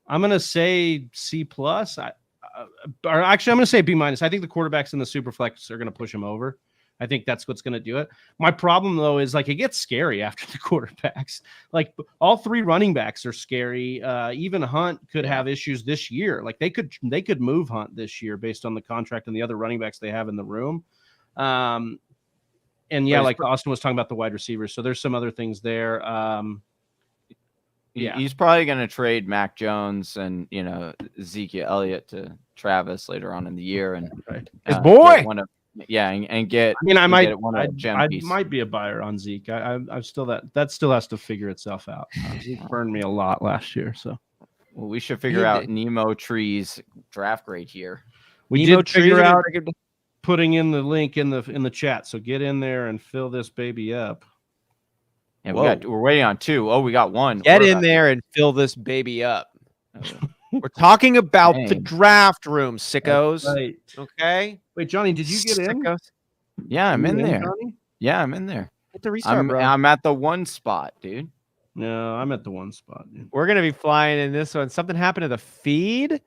gonna say C plus. Or actually, I'm gonna say B minus. I think the quarterbacks in the Superflex are gonna push him over. I think that's what's going to do it. My problem, though, is like it gets scary after the quarterbacks. Like all three running backs are scary. Even Hunt could have issues this year. Like they could move Hunt this year based on the contract and the other running backs they have in the room. And yeah, like Austin was talking about the wide receivers. So there's some other things there.
He's probably going to trade Mac Jones and Ezekiel Elliott to Travis later on in the year, and
his boy.
And get.
I mean, I might be a buyer on Zeke. I'm still that still has to figure itself out. Zeke burned me a lot last year, so.
Well, we should figure out Nemo Tree's draft grade here.
We did figure out putting in the link in the chat, so get in there and fill this baby up.
And we're waiting on two. Oh, we got one.
Get in there and fill this baby up. We're talking about the draft room, sickos.
Right.
Okay.
Wait, Johnny, did you get in?
Yeah, I'm in there. Johnny? Yeah, I'm in there.
Hit the restart, bro.
I'm at the one spot, dude.
No, I'm at the one spot, dude.
We're gonna be flying in this one. Something happened to the feed.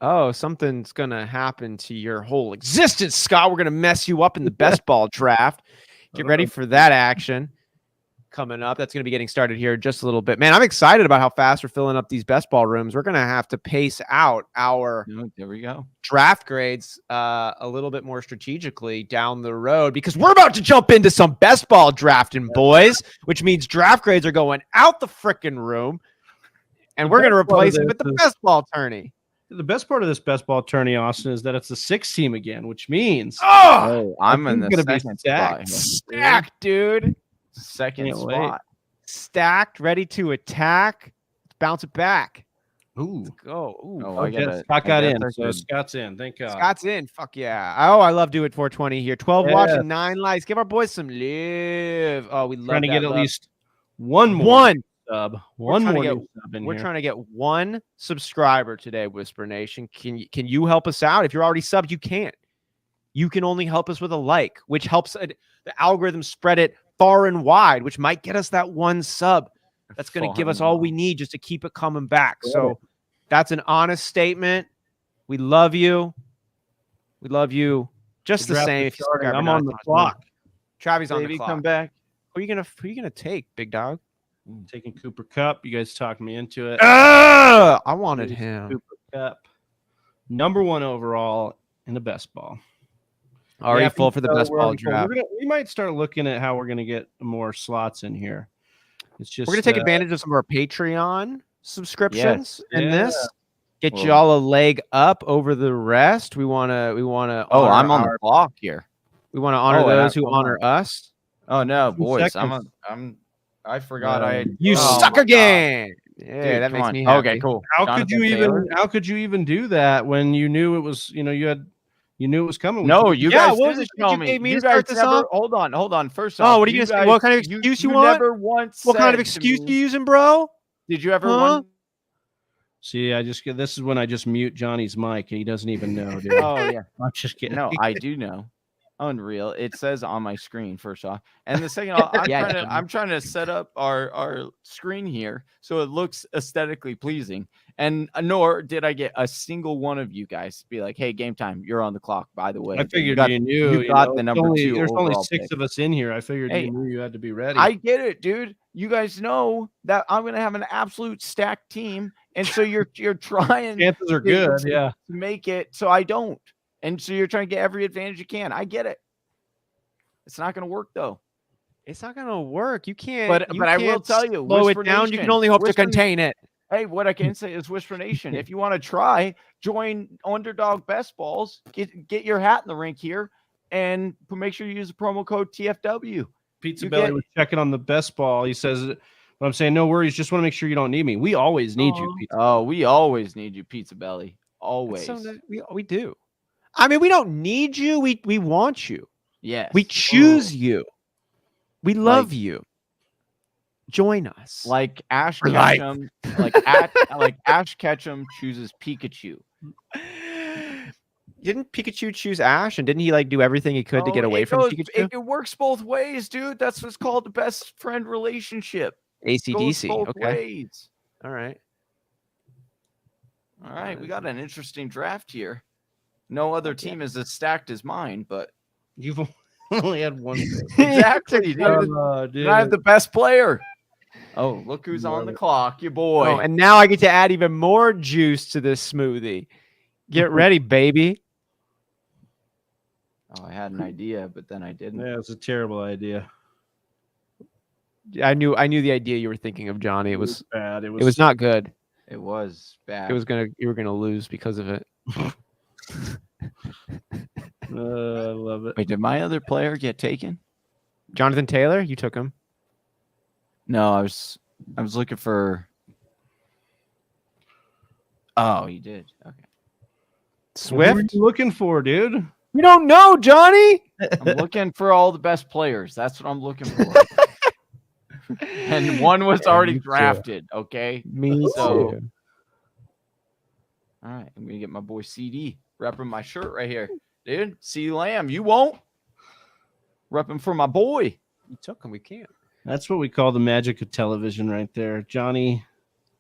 Oh, something's gonna happen to your whole existence, Scott. We're gonna mess you up in the best ball draft. Get ready for that action coming up. That's going to be getting started here in just a little bit. Man, I'm excited about how fast we're filling up these best ball rooms. We're going to have to pace out our draft grades a little bit more strategically down the road because we're about to jump into some best ball drafting, boys, which means draft grades are going out the freaking room, and we're going to replace it with the best ball tourney.
The best part of this best ball tourney, Austin, is that it's the 6 team again, which means
I'm in the second spot.
Stacked, dude.
Second spot.
Stacked, ready to attack. Let's bounce it back.
Ooh.
Let's go. Ooh.
Scott got in. So Scott's in. Thank God.
Scott's in. Fuck yeah. Oh, I love Do It 420 here. 12 watching, 9 likes. Give our boys some love. Oh, we love
trying to get
love.
At least one more sub.
We're trying to get one subscriber today, Whisper Nation. Can you help us out? If you're already subbed, you can't. You can only help us with a like, which helps the algorithm spread it far and wide, which might get us that one sub. That's going to give us all we need just to keep it coming back. So that's an honest statement. We love you. We love you just the same. If
I'm on the clock.
Travis on the clock.
Come back.
Who are you gonna take, big dog?
I'm taking Cooper Kupp. You guys talked me into it.
I wanted him.
Cooper Kupp, number 1 overall, in the best ball.
Already full for the best ball draft.
We might start looking at how we're going to get more slots in here. It's just
we're going to take advantage of some of our Patreon subscriptions in this. Get you all a leg up over the rest. We want to.
Oh, I'm on the clock here.
We want to honor those who honor us.
Oh no, boys! I forgot
You sucker game. Yeah, dude, that makes me happy.
Okay, cool.
How could you even do that when you knew it was? You knew it was coming.
No, you guys didn't tell me.
You guys never.
Hold on. First off,
what are you gonna say? What kind of excuse you want?
Never once.
What kind of excuse you using, bro?
Did you ever?
See, this is when I just mute Johnny's mic. He doesn't even know, dude.
Oh yeah,
I'm just kidding.
No, I do know. Unreal. It says on my screen first off, and the second off, I'm trying to set up our screen here so it looks aesthetically pleasing. And nor did I get a single one of you guys be like, "Hey, game time, you're on the clock." By the way,
I figured you knew.
You got the number 2.
There's only 6 of us in here. I figured you knew you had to be ready.
I get it, dude. You guys know that I'm gonna have an absolute stacked team, and so you're trying.
Chances are good,
to make it so I don't. And so you're trying to get every advantage you can. I get it. It's not going to work though.
It's not going to work. You can't.
But I will tell you,
slow it down. You can only hope to contain it.
Hey, what I can say is Whisper Nation. If you want to try, join Underdog Best Balls. Get your hat in the rink here, and make sure you use the promo code TFW.
Pizza Belly was checking on the best ball. He says, "But I'm saying no worries. Just want to make sure you don't need me. We always need you, Pizza.
Oh, we always need you, Pizza Belly. Always.
So we do. I mean, we don't need you. We want you.
Yes.
We choose you. We love you. Join us.
Like Ash Ketchum. Like Ash Ketchum chooses Pikachu.
Didn't Pikachu choose Ash? And didn't he do everything he could to get away from Pikachu?
It works both ways, dude. That's what's called the best friend relationship.
ACDC.
Both
okay.
ways.
All right.
We got an interesting draft here. No other team is as stacked as mine, but
you've only had one.
Exactly, dude. I have the best player. Oh, look who's on the clock, your boy.
Oh, and now I get to add even more juice to this smoothie. Get ready, baby.
Oh, I had an idea, but then I didn't.
Yeah, it's a terrible idea.
I knew the idea you were thinking of, Johnny. It was
bad.
It was not good.
It was bad.
You were gonna lose because of it.
I love it.
Wait, did my other player get taken?
Jonathan Taylor, you took him.
No, I was looking for. Oh, you did. Okay.
Swift.
What are you looking for, dude?
We don't know, Johnny.
I'm looking for all the best players. That's what I'm looking for. And one was already drafted. Okay.
Me too.
All right, I'm gonna get my boy CD repping my shirt right here, dude. C Lamb, you won't repping for my boy.
You took him. We can't.
That's what we call the magic of television, right there, Johnny.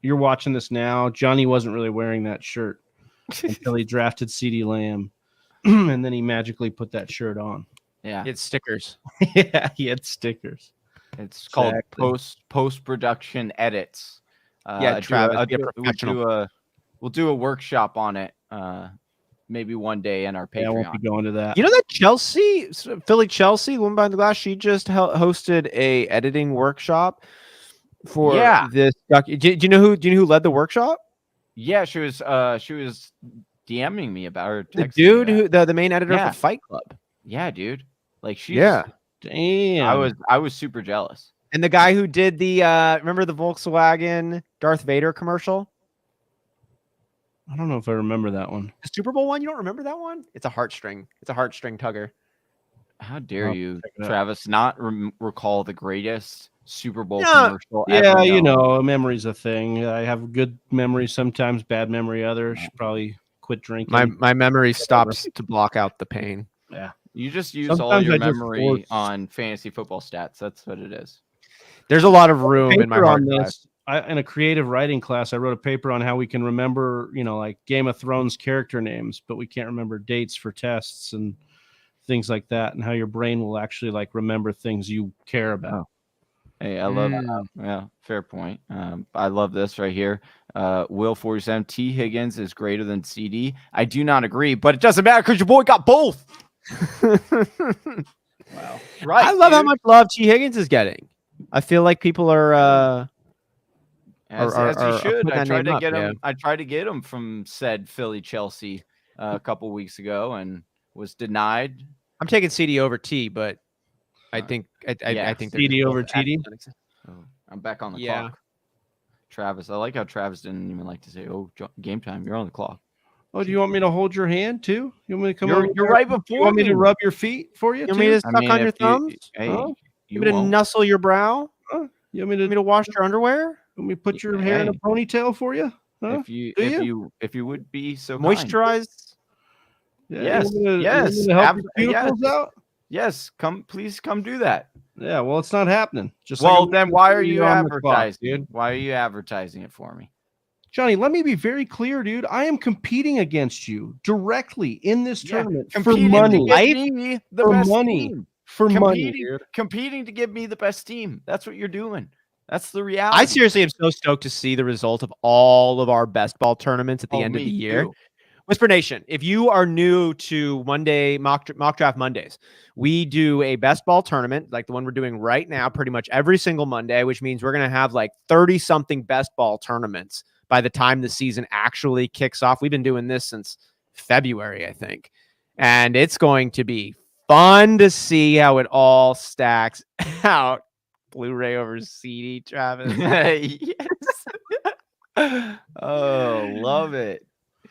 You're watching this now. Johnny wasn't really wearing that shirt until he drafted CD Lamb, and then he magically put that shirt on.
Yeah,
he had stickers.
Yeah, he had stickers.
It's called post-production edits.
Travis,
we'll do a workshop on it maybe one day in our Patreon.
Yeah, I won't be going to that.
You know that Philly Chelsea, the one behind the glass, she just hosted a editing workshop for this. Do you know who led the workshop?
Yeah, she was DMing me about her.
The dude the main editor for Fight Club.
Yeah, dude. Like
damn.
I was super jealous.
And the guy who did the remember the Volkswagen Darth Vader commercial?
I don't know if I remember that one.
The Super Bowl one? You don't remember that one? It's a heartstring. It's a heartstring tugger.
How dare you, Travis, not recall the greatest Super Bowl commercial ever?
Yeah, you know, memory's a thing. I have good memories sometimes, bad memory others. Should probably quit drinking.
My memory stops to block out the pain.
Yeah.
You just use all your memory on fantasy football stats. That's what it is.
There's a lot of room in my hard drive.
In a creative writing class, I wrote a paper on how we can remember, like Game of Thrones character names, but we can't remember dates for tests and things like that, and how your brain will actually remember things you care about.
Hey, I love that. Yeah, fair point. I love this right here. Will 47, T. Higgins is greater than CD. I do not agree, but it doesn't matter because your boy got both.
Wow. Right. I love how much love T. Higgins is getting. I feel like people are
as he should. I tried to get him. I tried to get him from said Philly Chelsea a couple weeks ago and was denied.
I'm taking CD over T, but I think I think
CD over TD.
Oh, I'm back on the clock. Travis, I like how Travis didn't even like to say, "Oh, game time, you're on the clock."
Oh, do you want me to hold your hand too? You want me to come
over? You're right before.
You want me to rub your feet for you?
You want me to suck on your thumbs?
You want
me to nuzzle your brow?
You want me
to wash your underwear?
Let me put your hair in a ponytail for you? Huh?
If you would be so
moisturized.
Yeah, yes. Yes, please come do that.
Yeah, well, it's not happening.
Then why are you advertising, dude? Why are you advertising it for me?
Johnny, let me be very clear, dude. I am competing against you directly in this tournament for money.
Competing to give me the best team. That's what you're doing. That's the reality.
I seriously am so stoked to see the result of all of our best ball tournaments at the end of the year. Whisper Nation, if you are new to Monday mock draft Mondays, we do a best ball tournament like the one we're doing right now, pretty much every single Monday, which means we're going to have like 30 something best ball tournaments by the time the season actually kicks off. We've been doing this since February, I think, and it's going to be fun to see how it all stacks out. Blu-ray over CD, Travis.
Yes. Oh, love it.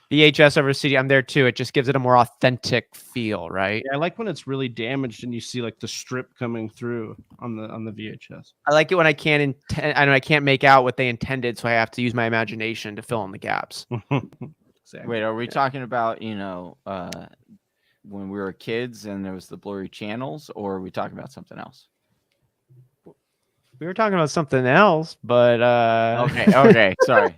VHS over CD. I'm there too. It just gives it a more authentic feel, right?
Yeah, I like when it's really damaged and you see like the strip coming through on the VHS.
I like it when I can't make out what they intended, so I have to use my imagination to fill in the gaps.
Exactly. Wait, are we talking about when we were kids and there was the blurry channels, or are we talking about something else?
We were talking about something else, but
okay. Sorry.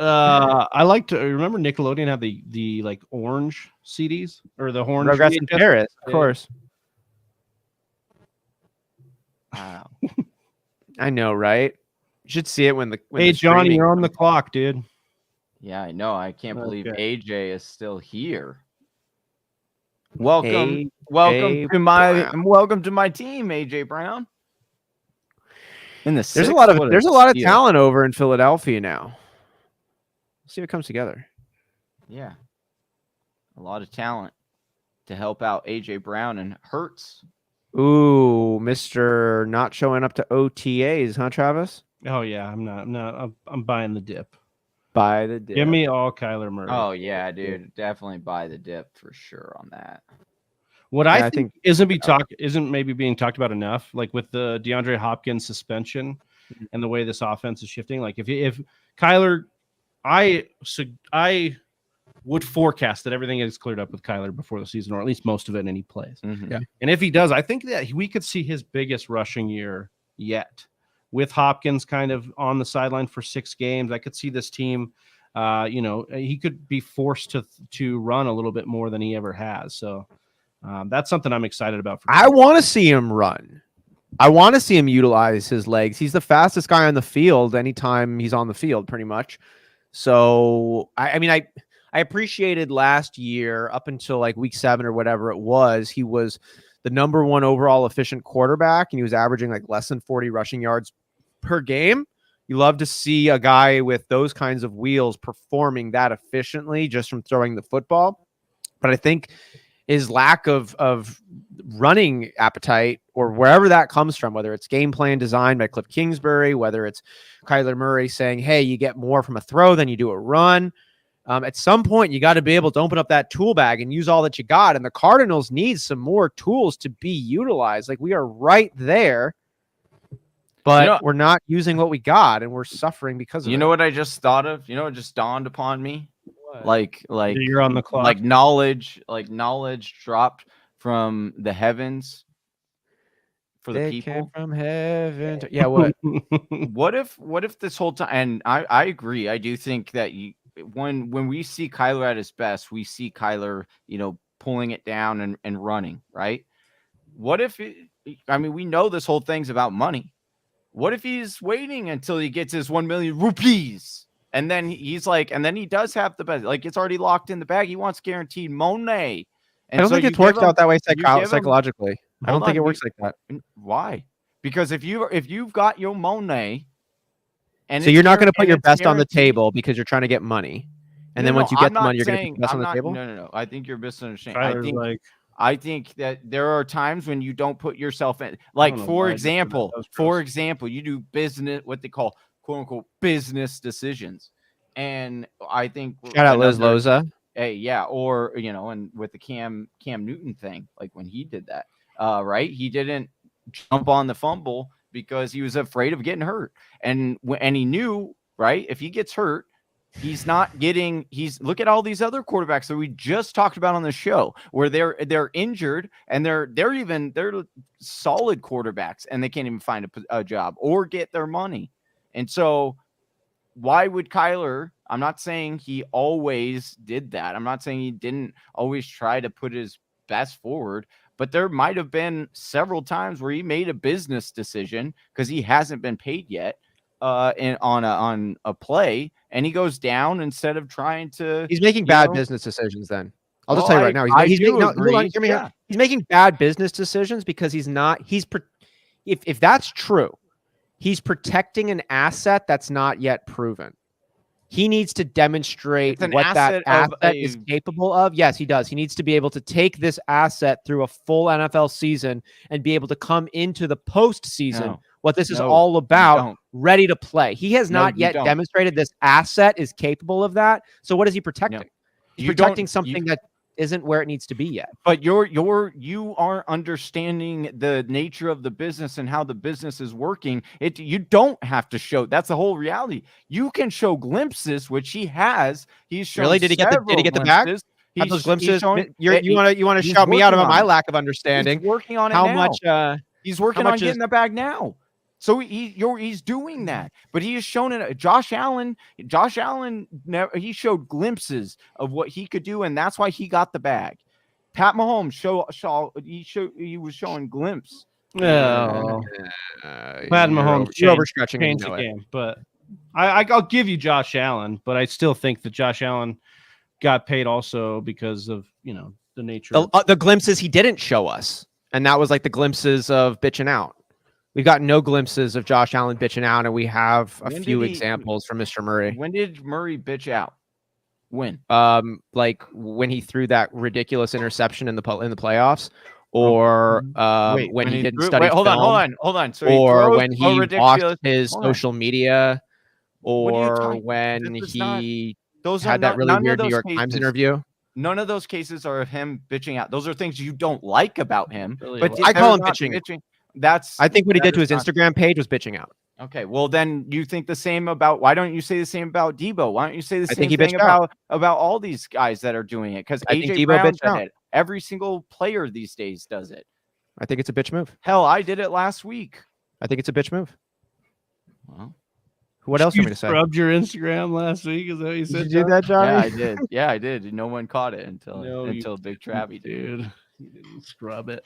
I like to remember Nickelodeon had the like orange CDs or the orange
Rugrats in Paris, of course.
Wow.
I know, right? You should see it when
hey, Johnny, you're on the clock, dude.
Yeah, I know. I can't believe AJ is still here. Welcome to my team, AJ Brown.
There's a lot of talent over in Philadelphia now. Let's see what comes together.
Yeah, a lot of talent to help out AJ Brown and Hurts.
Ooh, Mr. Not showing up to OTAs, huh, Travis?
Oh yeah, I'm buying the dip.
Buy the dip.
Give me all Kyler Murray.
Oh yeah, dude, definitely buy the dip for sure on that.
What I think isn't maybe being talked about enough, like with the DeAndre Hopkins suspension and the way this offense is shifting. Like if Kyler, I would forecast that everything is cleared up with Kyler before the season, or at least most of it, and he plays.
Mm-hmm.
Yeah. And if he does, I think that we could see his biggest rushing year yet. With Hopkins kind of on the sideline for 6 games, I could see this team. He could be forced to run a little bit more than he ever has. So. That's something I'm excited about.
I want to see him run. I want to see him utilize his legs. He's the fastest guy on the field anytime he's on the field, pretty much. So, I appreciated last year up until like week 7 or whatever it was. He was the number 1 overall efficient quarterback, and he was averaging like less than 40 rushing yards per game. You love to see a guy with those kinds of wheels performing that efficiently just from throwing the football. But I think his lack of running appetite, or wherever that comes from, whether it's game plan designed by Cliff Kingsbury, whether it's Kyler Murray saying, hey, you get more from a throw than you do a run. At some point, you got to be able to open up that tool bag and use all that you got. And the Cardinals need some more tools to be utilized. Like, we are right there, but we're not using what we got, and we're suffering because of it.
You know what I just thought of? You know what just dawned upon me? Like
you're on the clock.
Like knowledge dropped from the heavens for the people.
Came from heaven. Yeah. What?
what if this whole time? And I agree. I do think that when we see Kyler at his best, we see Kyler, pulling it down and running, right? What if? We know this whole thing's about money. What if he's waiting until he gets his 1 million rupees? And then he's like, and then he does have the best, like it's already locked in the bag. He wants guaranteed money. And
I don't think it's worked out that way psychologically. I don't think it works like that.
Why? Because if you've got your money, and
so you're not going to put your best on the table because you're trying to get money, and then once you get the money, you're going to put your best on the table.
No. I think you're misunderstanding. I think that there are times when you don't put yourself in. Like for example, you do business, what they call quote unquote business decisions, and I think
shout out Liz Loza.
Hey, yeah, or and with the Cam Newton thing, like when he did that, right? He didn't jump on the fumble because he was afraid of getting hurt, and he knew, right, if he gets hurt, he's not getting. Look at all these other quarterbacks that we just talked about on the show, where they're injured and they're solid quarterbacks and they can't even find a job or get their money, and so. Why would Kyler? I'm not saying he always did that. I'm not saying he didn't always try to put his best forward, but there might have been several times where he made a business decision because he hasn't been paid yet on a play, and he goes down instead of trying to.
He's making bad business decisions. Then I'll just tell you right now, he's making bad business decisions because he's not. If that's true. He's protecting an asset that's not yet proven. He needs to demonstrate what that asset is capable of. Yes, he does. He needs to be able to take this asset through a full NFL season and be able to come into the postseason, what this is all about, ready to play. He has not yet demonstrated this asset is capable of that. So what is he protecting? He's protecting something that isn't where it needs to be yet.
But you aren't understanding the nature of the business and how the business is working. You don't have to show. That's the whole reality. You can show glimpses, which he has. He's shown.
Really? Did he get the bag? Have those glimpses? You want to shout me out about my lack of understanding?
He's working on it
how
now.
Much?
He's working on getting the bag now. So he's doing that, but he has shown it. Josh Allen, he showed glimpses of what he could do, and that's why he got the bag. Pat Mahomes he was showing glimpses.
No, Pat Mahomes
you're overstretching
the game, but I'll give you Josh Allen, but I still think that Josh Allen got paid also because of the nature of
the glimpses he didn't show us, and that was like the glimpses of bitching out. We've got no glimpses of Josh Allen bitching out, and we have a few examples from Mr. Murray.
When did Murray bitch out? When?
Like when he threw that ridiculous interception in the playoffs, or when he didn't study.
Hold on. So
or when he watched his social media, or when he had that really weird New York Times interview.
None of those cases are of him bitching out. Those are things you don't like about him.
Really, but I call him bitching. I think what he did to his Instagram page was bitching out.
Okay, well then you think the same about. Why don't you say the same about Debo? Why don't you say the same thing about all these guys that are doing it? Because AJ Brown did it. Every single player these days does it.
I think it's a bitch move.
Hell, I did it last week.
I think it's a bitch move. Well, what else are you going to say?
Scrubbed your Instagram last week? Is that what you said?
Did you do that, Johnny?
Yeah, I did. Yeah, I did. No one caught it until Big Travie did.
You didn't scrub it.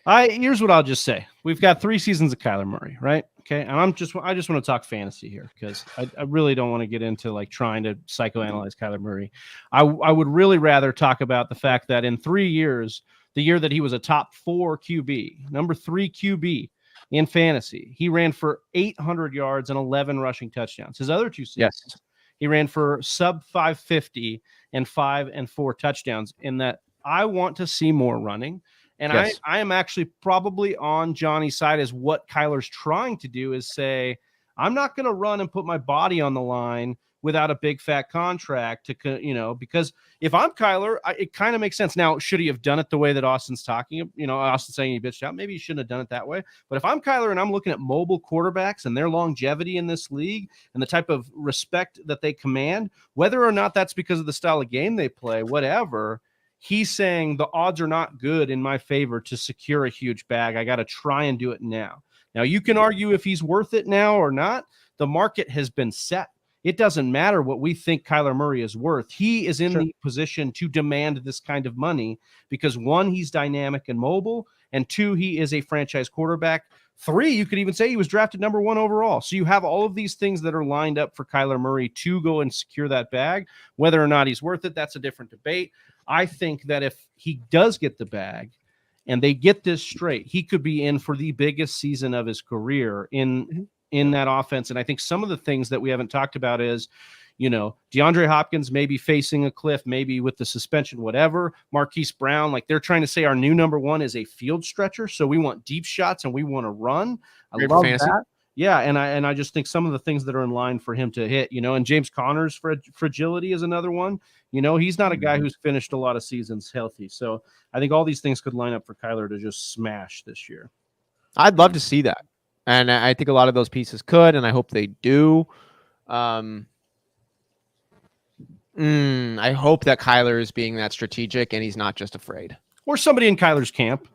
Here's what I'll just say. We've got 3 seasons of Kyler Murray, right? Okay. And I just want to talk fantasy here because I really don't want to get into like trying to psychoanalyze Kyler Murray. I would really rather talk about the fact that in 3 years, the year that he was a top 4 QB, number 3 QB in fantasy, he ran for 800 yards and 11 rushing touchdowns. His other 2 seasons, he ran for sub 550 and 5 and 4 touchdowns. In that, I want to see more running. And I am actually probably on Johnny's side as what Kyler's trying to do is say, I'm not going to run and put my body on the line without a big fat contract to, because if I'm Kyler, it kind of makes sense. Now, should he have done it the way that Austin's talking? Austin's saying he bitched out. Maybe he shouldn't have done it that way. But if I'm Kyler and I'm looking at mobile quarterbacks and their longevity in this league and the type of respect that they command, whether or not that's because of the style of game they play, whatever, he's saying the odds are not good in my favor to secure a huge bag. I got to try and do it now. Now, you can argue if he's worth it now or not. The market has been set. It doesn't matter what we think Kyler Murray is worth. He is in the position to demand this kind of money because 1, he's dynamic and mobile, and 2, he is a franchise quarterback 3, you could even say he was drafted number 1 overall. So you have all of these things that are lined up for Kyler Murray to go and secure that bag. Whether or not he's worth it, that's a different debate. I think that if he does get the bag and they get this straight, he could be in for the biggest season of his career in that offense. And I think some of the things that we haven't talked about is, DeAndre Hopkins may be facing a cliff, maybe with the suspension, whatever. Marquise Brown, like they're trying to say our new number 1 is a field stretcher. So we want deep shots and we want to run. I love that. Yeah. And I just think some of the things that are in line for him to hit, and James Conner's fragility is another one. He's not a guy who's finished a lot of seasons healthy. So I think all these things could line up for Kyler to just smash this year.
I'd love to see that. And I think a lot of those pieces could, and I hope they do. I hope that Kyler is being that strategic and he's not just afraid.
Or somebody in Kyler's camp.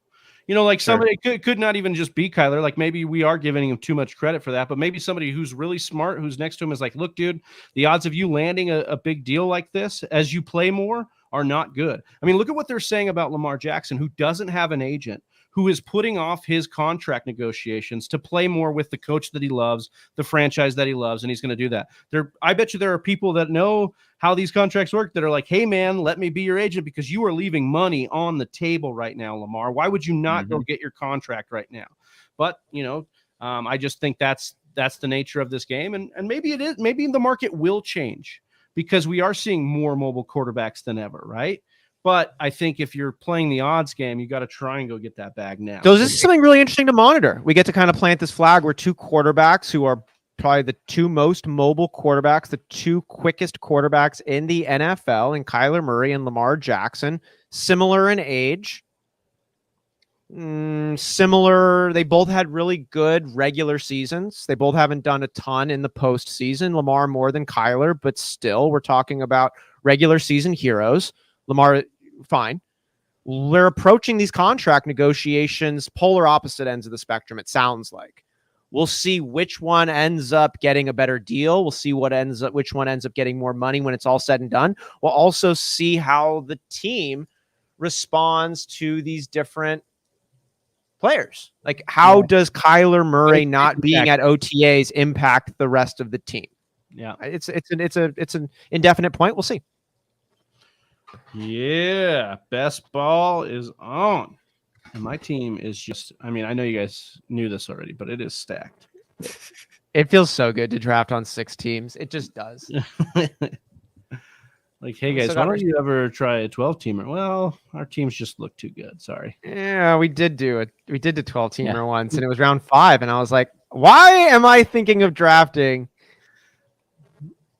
Somebody could not even just be Kyler. Like maybe we are giving him too much credit for that, but maybe somebody who's really smart, who's next to him is like, look, dude, the odds of you landing a big deal like this as you play more are not good. I mean, look at what they're saying about Lamar Jackson, who doesn't have an agent, who is putting off his contract negotiations to play more with the coach that he loves, the franchise that he loves, and he's going to do that. I bet you there are people that know how these contracts work that are like, hey, man, let me be your agent because you are leaving money on the table right now, Lamar. Why would you not go get your contract right now? But, I just think that's the nature of this game. And maybe it is. Maybe the market will change because we are seeing more mobile quarterbacks than ever, right? But I think if you're playing the odds game, you got to try and go get that bag now.
So this is something really interesting to monitor. We get to kind of plant this flag where 2 quarterbacks who are probably the 2 most mobile quarterbacks, the 2 quickest quarterbacks in the NFL, and Kyler Murray and Lamar Jackson, similar in age. Similar. They both had really good regular seasons. They both haven't done a ton in the postseason. Lamar more than Kyler, but still we're talking about regular season heroes. Lamar, fine. We're approaching these contract negotiations polar opposite ends of the spectrum, it sounds like. We'll see which one ends up getting a better deal. We'll see which one ends up getting more money when it's all said and done. We'll also see how the team responds to these different players. Like, how does Kyler Murray not being at OTAs impact the rest of the team?
Yeah,
it's an indefinite point. We'll see.
Yeah, best ball is on. And my team is just, I know you guys knew this already, but it is stacked.
It feels so good to draft on 6 teams. It just does.
Like, hey guys, why don't you ever try a 12-teamer? Well, our teams just look too good. Sorry.
Yeah, we did do it. We did the 12-teamer once, and it was round 5, and I was like, why am I thinking of drafting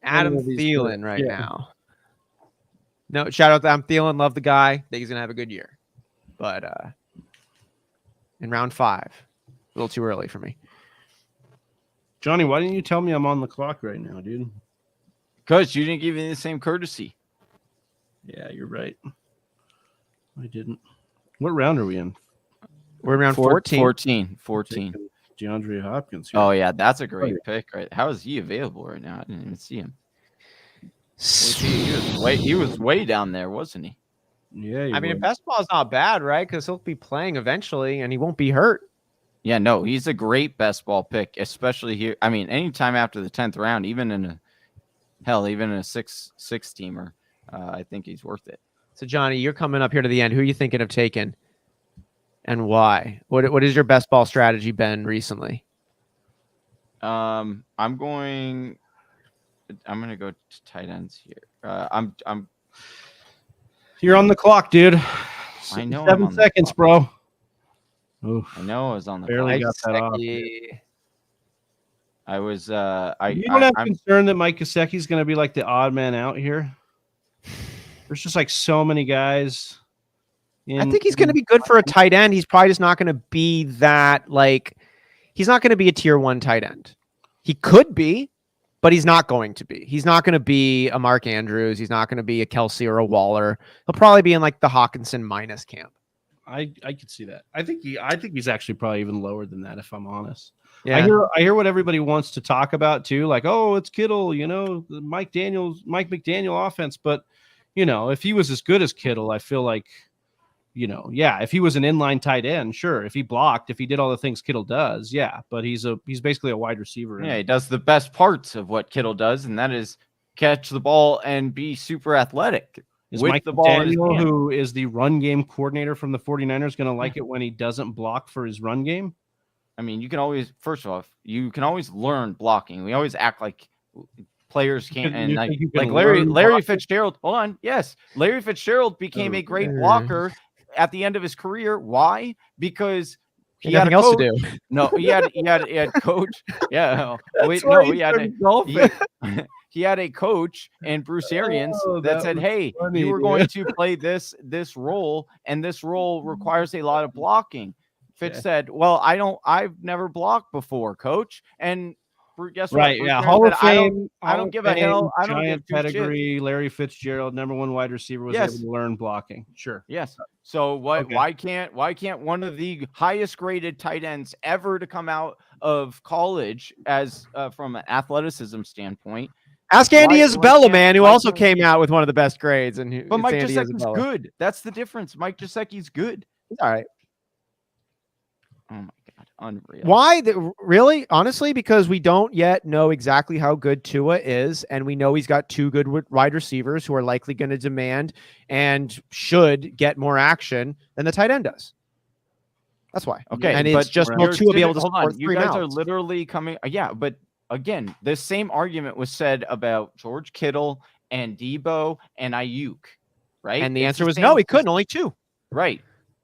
Adam Thielen right now? No, shout out to Adam Thielen. Love the guy. Think he's going to have a good year. But in round 5, a little too early for me.
Johnny, why didn't you tell me I'm on the clock right now, dude?
Because you didn't give me the same courtesy.
Yeah, you're right. I didn't. What round are we in?
We're in round 14.
14.
DeAndre Hopkins. Here.
Oh, yeah, that's a great pick. Right? How is he available right now? I didn't even see him. He was way down there, wasn't he?
Yeah.
I mean, best ball is not bad, right? Because he'll be playing eventually, and he won't be hurt.
Yeah, no, he's a great best ball pick, especially here. I mean, anytime after the 10th round, even in a 6-teamer, I think he's worth it.
So, Johnny, you're coming up here to the end. Who are you thinking of taking, and why? What is your best ball strategy been recently?
I'm going to go to tight ends here.
You're on the clock, dude.
I know.
7 seconds, bro.
Oof. I know I was on the
barely got that off.
I was.
You don't have concern that Mike Gesicki's going to be like the odd man out here. There's just like so many guys.
I think he's going to be good for a tight end. He's probably just not going to be that he's not going to be a tier 1 tight end. He could be, but he's not going to be. He's not going to be a Mark Andrews. He's not going to be a Kelsey or a Waller. He'll probably be in like the Hawkinson minus camp.
I could see that. I think he's actually probably even lower than that, if I'm honest.
Yeah.
I hear what everybody wants to talk about too, like, oh, it's Kittle, the Mike McDaniel offense. But if he was as good as Kittle, I feel like, if he was an inline tight end, sure. If he blocked, if he did all the things Kittle does, yeah. But he's basically a wide receiver.
Yeah, he does the best parts of what Kittle does, and that is catch the ball and be super athletic.
Is Mike Daniel, who is the run game coordinator from the 49ers, going to like it when he doesn't block for his run game?
I mean, you can always learn blocking. We always act like players can't. And like Larry Fitzgerald. Hold on. Yes, Larry Fitzgerald became a great blocker at the end of his career. Why? Because he had
nothing else to do.
No, he had coach. Yeah. Wait, no, he had a coach and Bruce Arians that said, "Hey, funny, you were going to play this role, and this role requires a lot of blocking." Fitz said, "Well, I've never blocked before, coach." And guess what?
Right, yeah, Hall of Fame.
I don't give a hell. I don't give
pedigree. Larry Fitzgerald, #1 wide receiver, was able to learn blocking. Sure.
Yes. So what? Okay. Why can't one of the highest graded tight ends ever to come out of college as from an athleticism standpoint?
Ask Andy Isabella, man, who also came out with one of the best grades.
But Mike Gesicki's good. That's the difference. Mike Gesicki's good.
He's all right.
Oh my God, unreal.
Why? Really? Honestly, because we don't yet know exactly how good Tua is, and we know he's got two good wide receivers who are likely going to demand and should get more action than the tight end does. That's why.
Okay,
and it's just will Tua be able to support
you guys are literally coming. Yeah, but again, the same argument was said about George Kittle and Debo and Ayuk, right?
And the answer was no, he couldn't. Only two.
Right.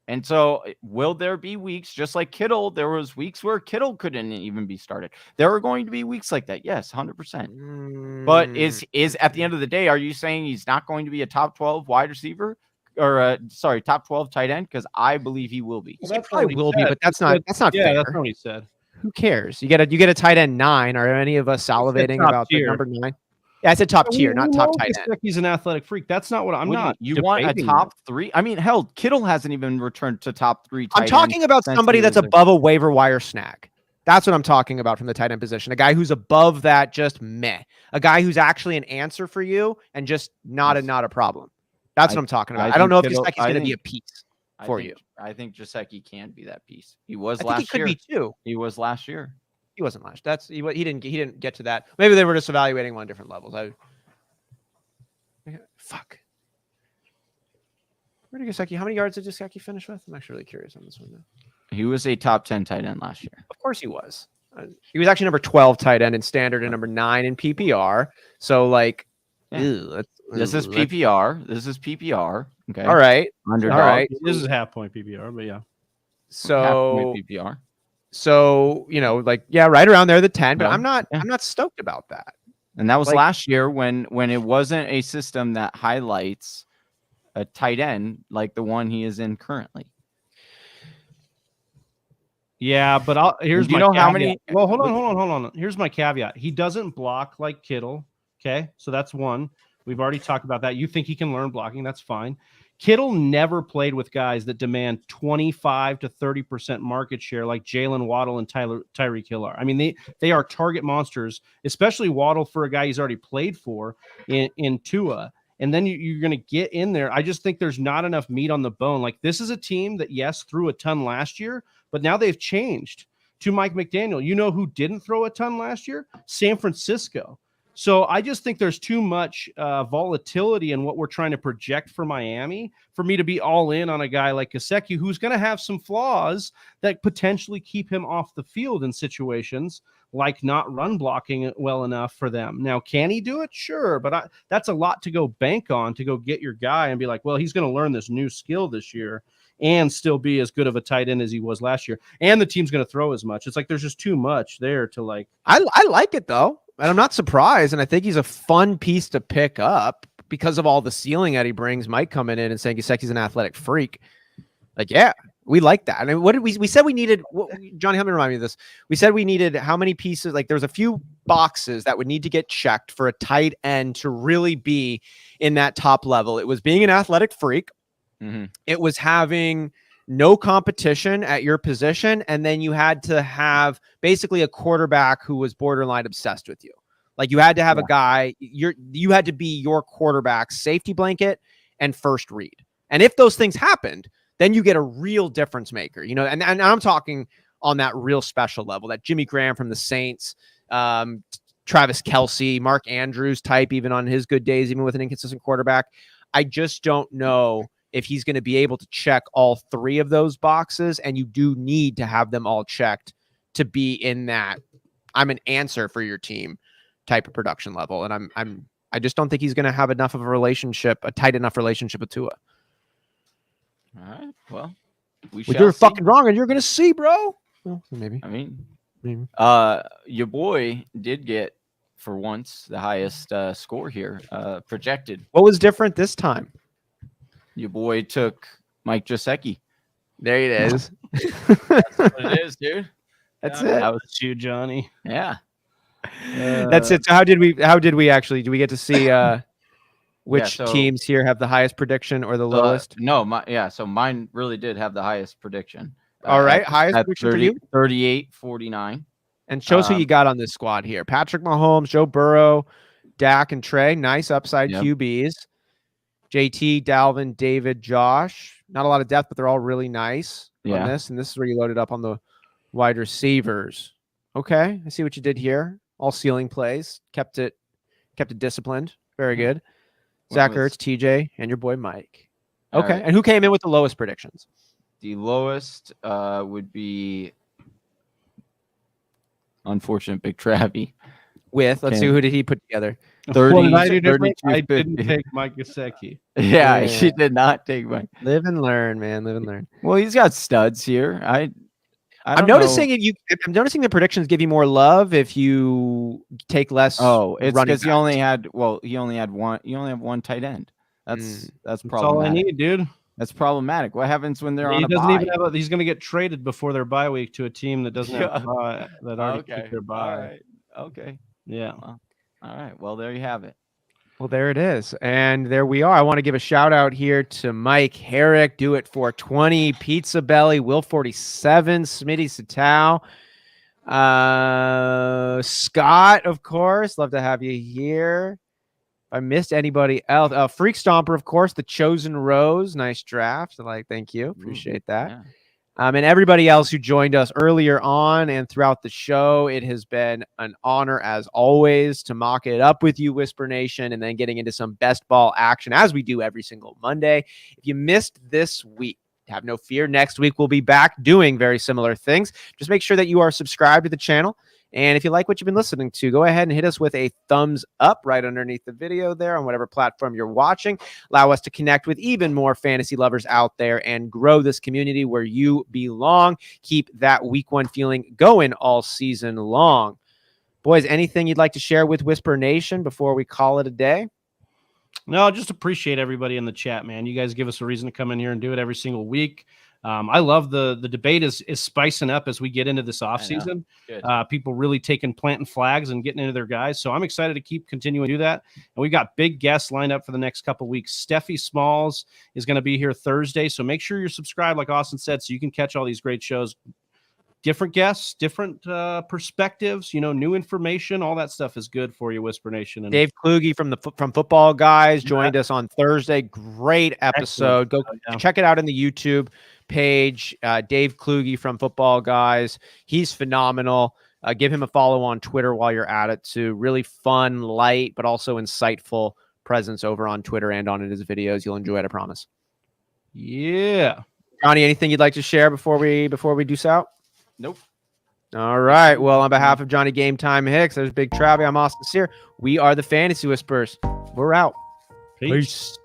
And so will there be weeks just like Kittle? There was weeks where Kittle couldn't even be started. There are going to be weeks like that. Yes, 100%. But is at the end of the day, are you saying he's not going to be a top 12 wide receiver or top 12 tight end? Because I believe he will be.
He probably will be, but that's not fair.
That's what he said.
Who cares? You get a tight end 9. Are any of us salivating about the number 9? Yeah, I said top tier, not top tight end.
He's an athletic freak. That's not what I'm not.
You want a top 3? I mean, hell, Kittle hasn't even returned to top 3.
I'm talking about somebody that's above a waiver wire snag. That's what I'm talking about from the tight end position. A guy who's above that, just meh. A guy who's actually an answer for you and just not a problem. That's what I'm talking about. I don't know if Gesicki's going to be a piece for you.
I think Gesicki can be that piece. He was last year.
He could be too.
He was last year.
He wasn't last. He didn't get to that. Maybe they were just evaluating him on different levels. Fuck. Where did Gesicki? How many yards did Gesicki finish with? I'm actually really curious on this one now.
He was a top 10 tight end last year.
Of course he was. He was actually number 12 tight end in standard and number 9 in PPR. So
this is PPR. This is PPR. Okay.
All right.
Underdog.
All right.
This is half point PPR, but yeah.
So
half point PPR.
So, right around there, the 10, but I'm not stoked about that.
And that was last year when it wasn't a system that highlights a tight end like the one he is in currently.
Yeah, but here's my caveat.
How many?
Well, hold on. Here's my caveat. He doesn't block like Kittle. Okay, so that's one. We've already talked about that. You think he can learn blocking? That's fine. Kittle never played with guys that demand 25 to 30% market share like Jalen Waddle and Tyreek Hill are. I mean, they are target monsters, especially Waddle for a guy he's already played for in Tua. And then you're going to get in there. I just think there's not enough meat on the bone. Like, this is a team that, yes, threw a ton last year, but now they've changed to Mike McDaniel. You know who didn't throw a ton last year? San Francisco. So I just think there's too much volatility in what we're trying to project for Miami for me to be all in on a guy like Gesicki, who's going to have some flaws that potentially keep him off the field in situations like not run blocking well enough for them. Now, can he do it? Sure, but that's a lot to go bank on to go get your guy and be like, well, he's going to learn this new skill this year and still be as good of a tight end as he was last year. And the team's going to throw as much. It's like there's just too much there to like.
I like it, though. And I'm not surprised. And I think he's a fun piece to pick up because of all the ceiling that he brings. Mike coming in and saying Gesicki's an athletic freak. Like, yeah, we like that. I mean, what did we said we needed? Johnny, help me remind me of this. We said we needed how many pieces? Like, there was a few boxes that would need to get checked for a tight end to really be in that top level. It was being an athletic freak. Mm-hmm. It was having no competition at your position, and then you had to have basically a quarterback who was borderline obsessed with you. Like, you had to have a guy, you had to be your quarterback's safety blanket and first read. And if those things happened, then you get a real difference maker, you know, and I'm talking on that real special level, that Jimmy Graham from the Saints, Travis Kelce, Mark Andrews type, even on his good days, even with an inconsistent quarterback. I just don't know if he's going to be able to check all three of those boxes, and you do need to have them all checked to be in that I'm an answer for your team type of production level. And I just don't think he's going to have enough of a relationship, a tight enough relationship with Tua.
All right. Well,
you're fucking wrong, and you're going to see, bro. Well, maybe.
I mean,
maybe.
Your boy did get, for once, the highest score here projected.
What was different this time?
Your boy took Mike Gesicki.
There it is.
That's what it is, dude.
That's it.
That was you, Johnny.
Yeah.
That's it. So how did we actually, do we get to see which teams here have the highest prediction or the lowest?
No, so mine really did have the highest prediction.
All right, highest prediction
30,
for you?
38-49.
And shows who you got on this squad here. Patrick Mahomes, Joe Burrow, Dak, and Trey. Nice upside QBs. JT, Dalvin, David, Josh. Not a lot of depth, but they're all really nice on this. And this is where you loaded up on the wide receivers. Okay, I see what you did here. All ceiling plays. Kept it disciplined. Very good. Zach Ertz, TJ, and your boy Mike. Okay, and who came in with the lowest predictions?
The lowest would be unfortunate Big Travie.
Let's see, who did he put together?
30.
I didn't take Mike Gesicki.
Yeah, he did not take Mike.
Live and learn, man. Live and learn.
Well, he's got studs here.
I'm noticing I'm noticing the predictions give you more love if you take less.
Oh, it's because he only had one. You only have one tight end. That's problematic.
all I need, dude.
That's problematic. What happens when they're on a
doesn't
bye?
Even have he's going to get traded before their bye week to a team that doesn't have a bye, that already took their bye.
All right. Okay.
Yeah.
Well, all right. Well, there you have it.
Well, there it is. And there we are. I want to give a shout out here to Mike Herrick, Do It 420, Pizza Belly, Will 47, Smitty Satao, Scott, of course. Love to have you here. If I missed anybody else, Freak Stomper, of course, The Chosen Rose. Nice draft. Thank you. Appreciate that.
Yeah.
And everybody else who joined us earlier on and throughout the show. It has been an honor, as always, to mock it up with you, Whisper Nation, and then getting into some best ball action, as we do every single Monday. If you missed this week, have no fear. Next week, we'll be back doing very similar things. Just make sure that you are subscribed to the channel. And if you like what you've been listening to, go ahead and hit us with a thumbs up right underneath the video there on whatever platform you're watching. Allow us to connect with even more fantasy lovers out there and grow this community where you belong. Keep that week one feeling going all season long. Boys, anything you'd like to share with Whisper Nation before we call it a day?
No, just appreciate everybody in the chat, man. You guys give us a reason to come in here and do it every single week. I love the debate is spicing up as we get into this offseason. People really planting flags and getting into their guys. So I'm excited to keep continuing to do that. And we got big guests lined up for the next couple of weeks. Steffi Smalls is going to be here Thursday. So make sure you're subscribed, like Austin said, so you can catch all these great shows. Different guests, different perspectives, new information. All that stuff is good for you, Whisper Nation. And
Dave Kluge from Football Guys joined us on Thursday. Great episode. Go check it out in the YouTube page. Dave Kluge from Football Guys. He's phenomenal. Give him a follow on Twitter while you're at it too. Really fun, light, but also insightful presence over on Twitter and on his videos. You'll enjoy it, I promise.
Yeah.
Johnny, anything you'd like to share before we deuce out?
Nope.
All right. Well, on behalf of Johnny Game Time Hicks, there's Big Travie. I'm Austin Sear. We are the Fantasy Whispers. We're out.
Peace.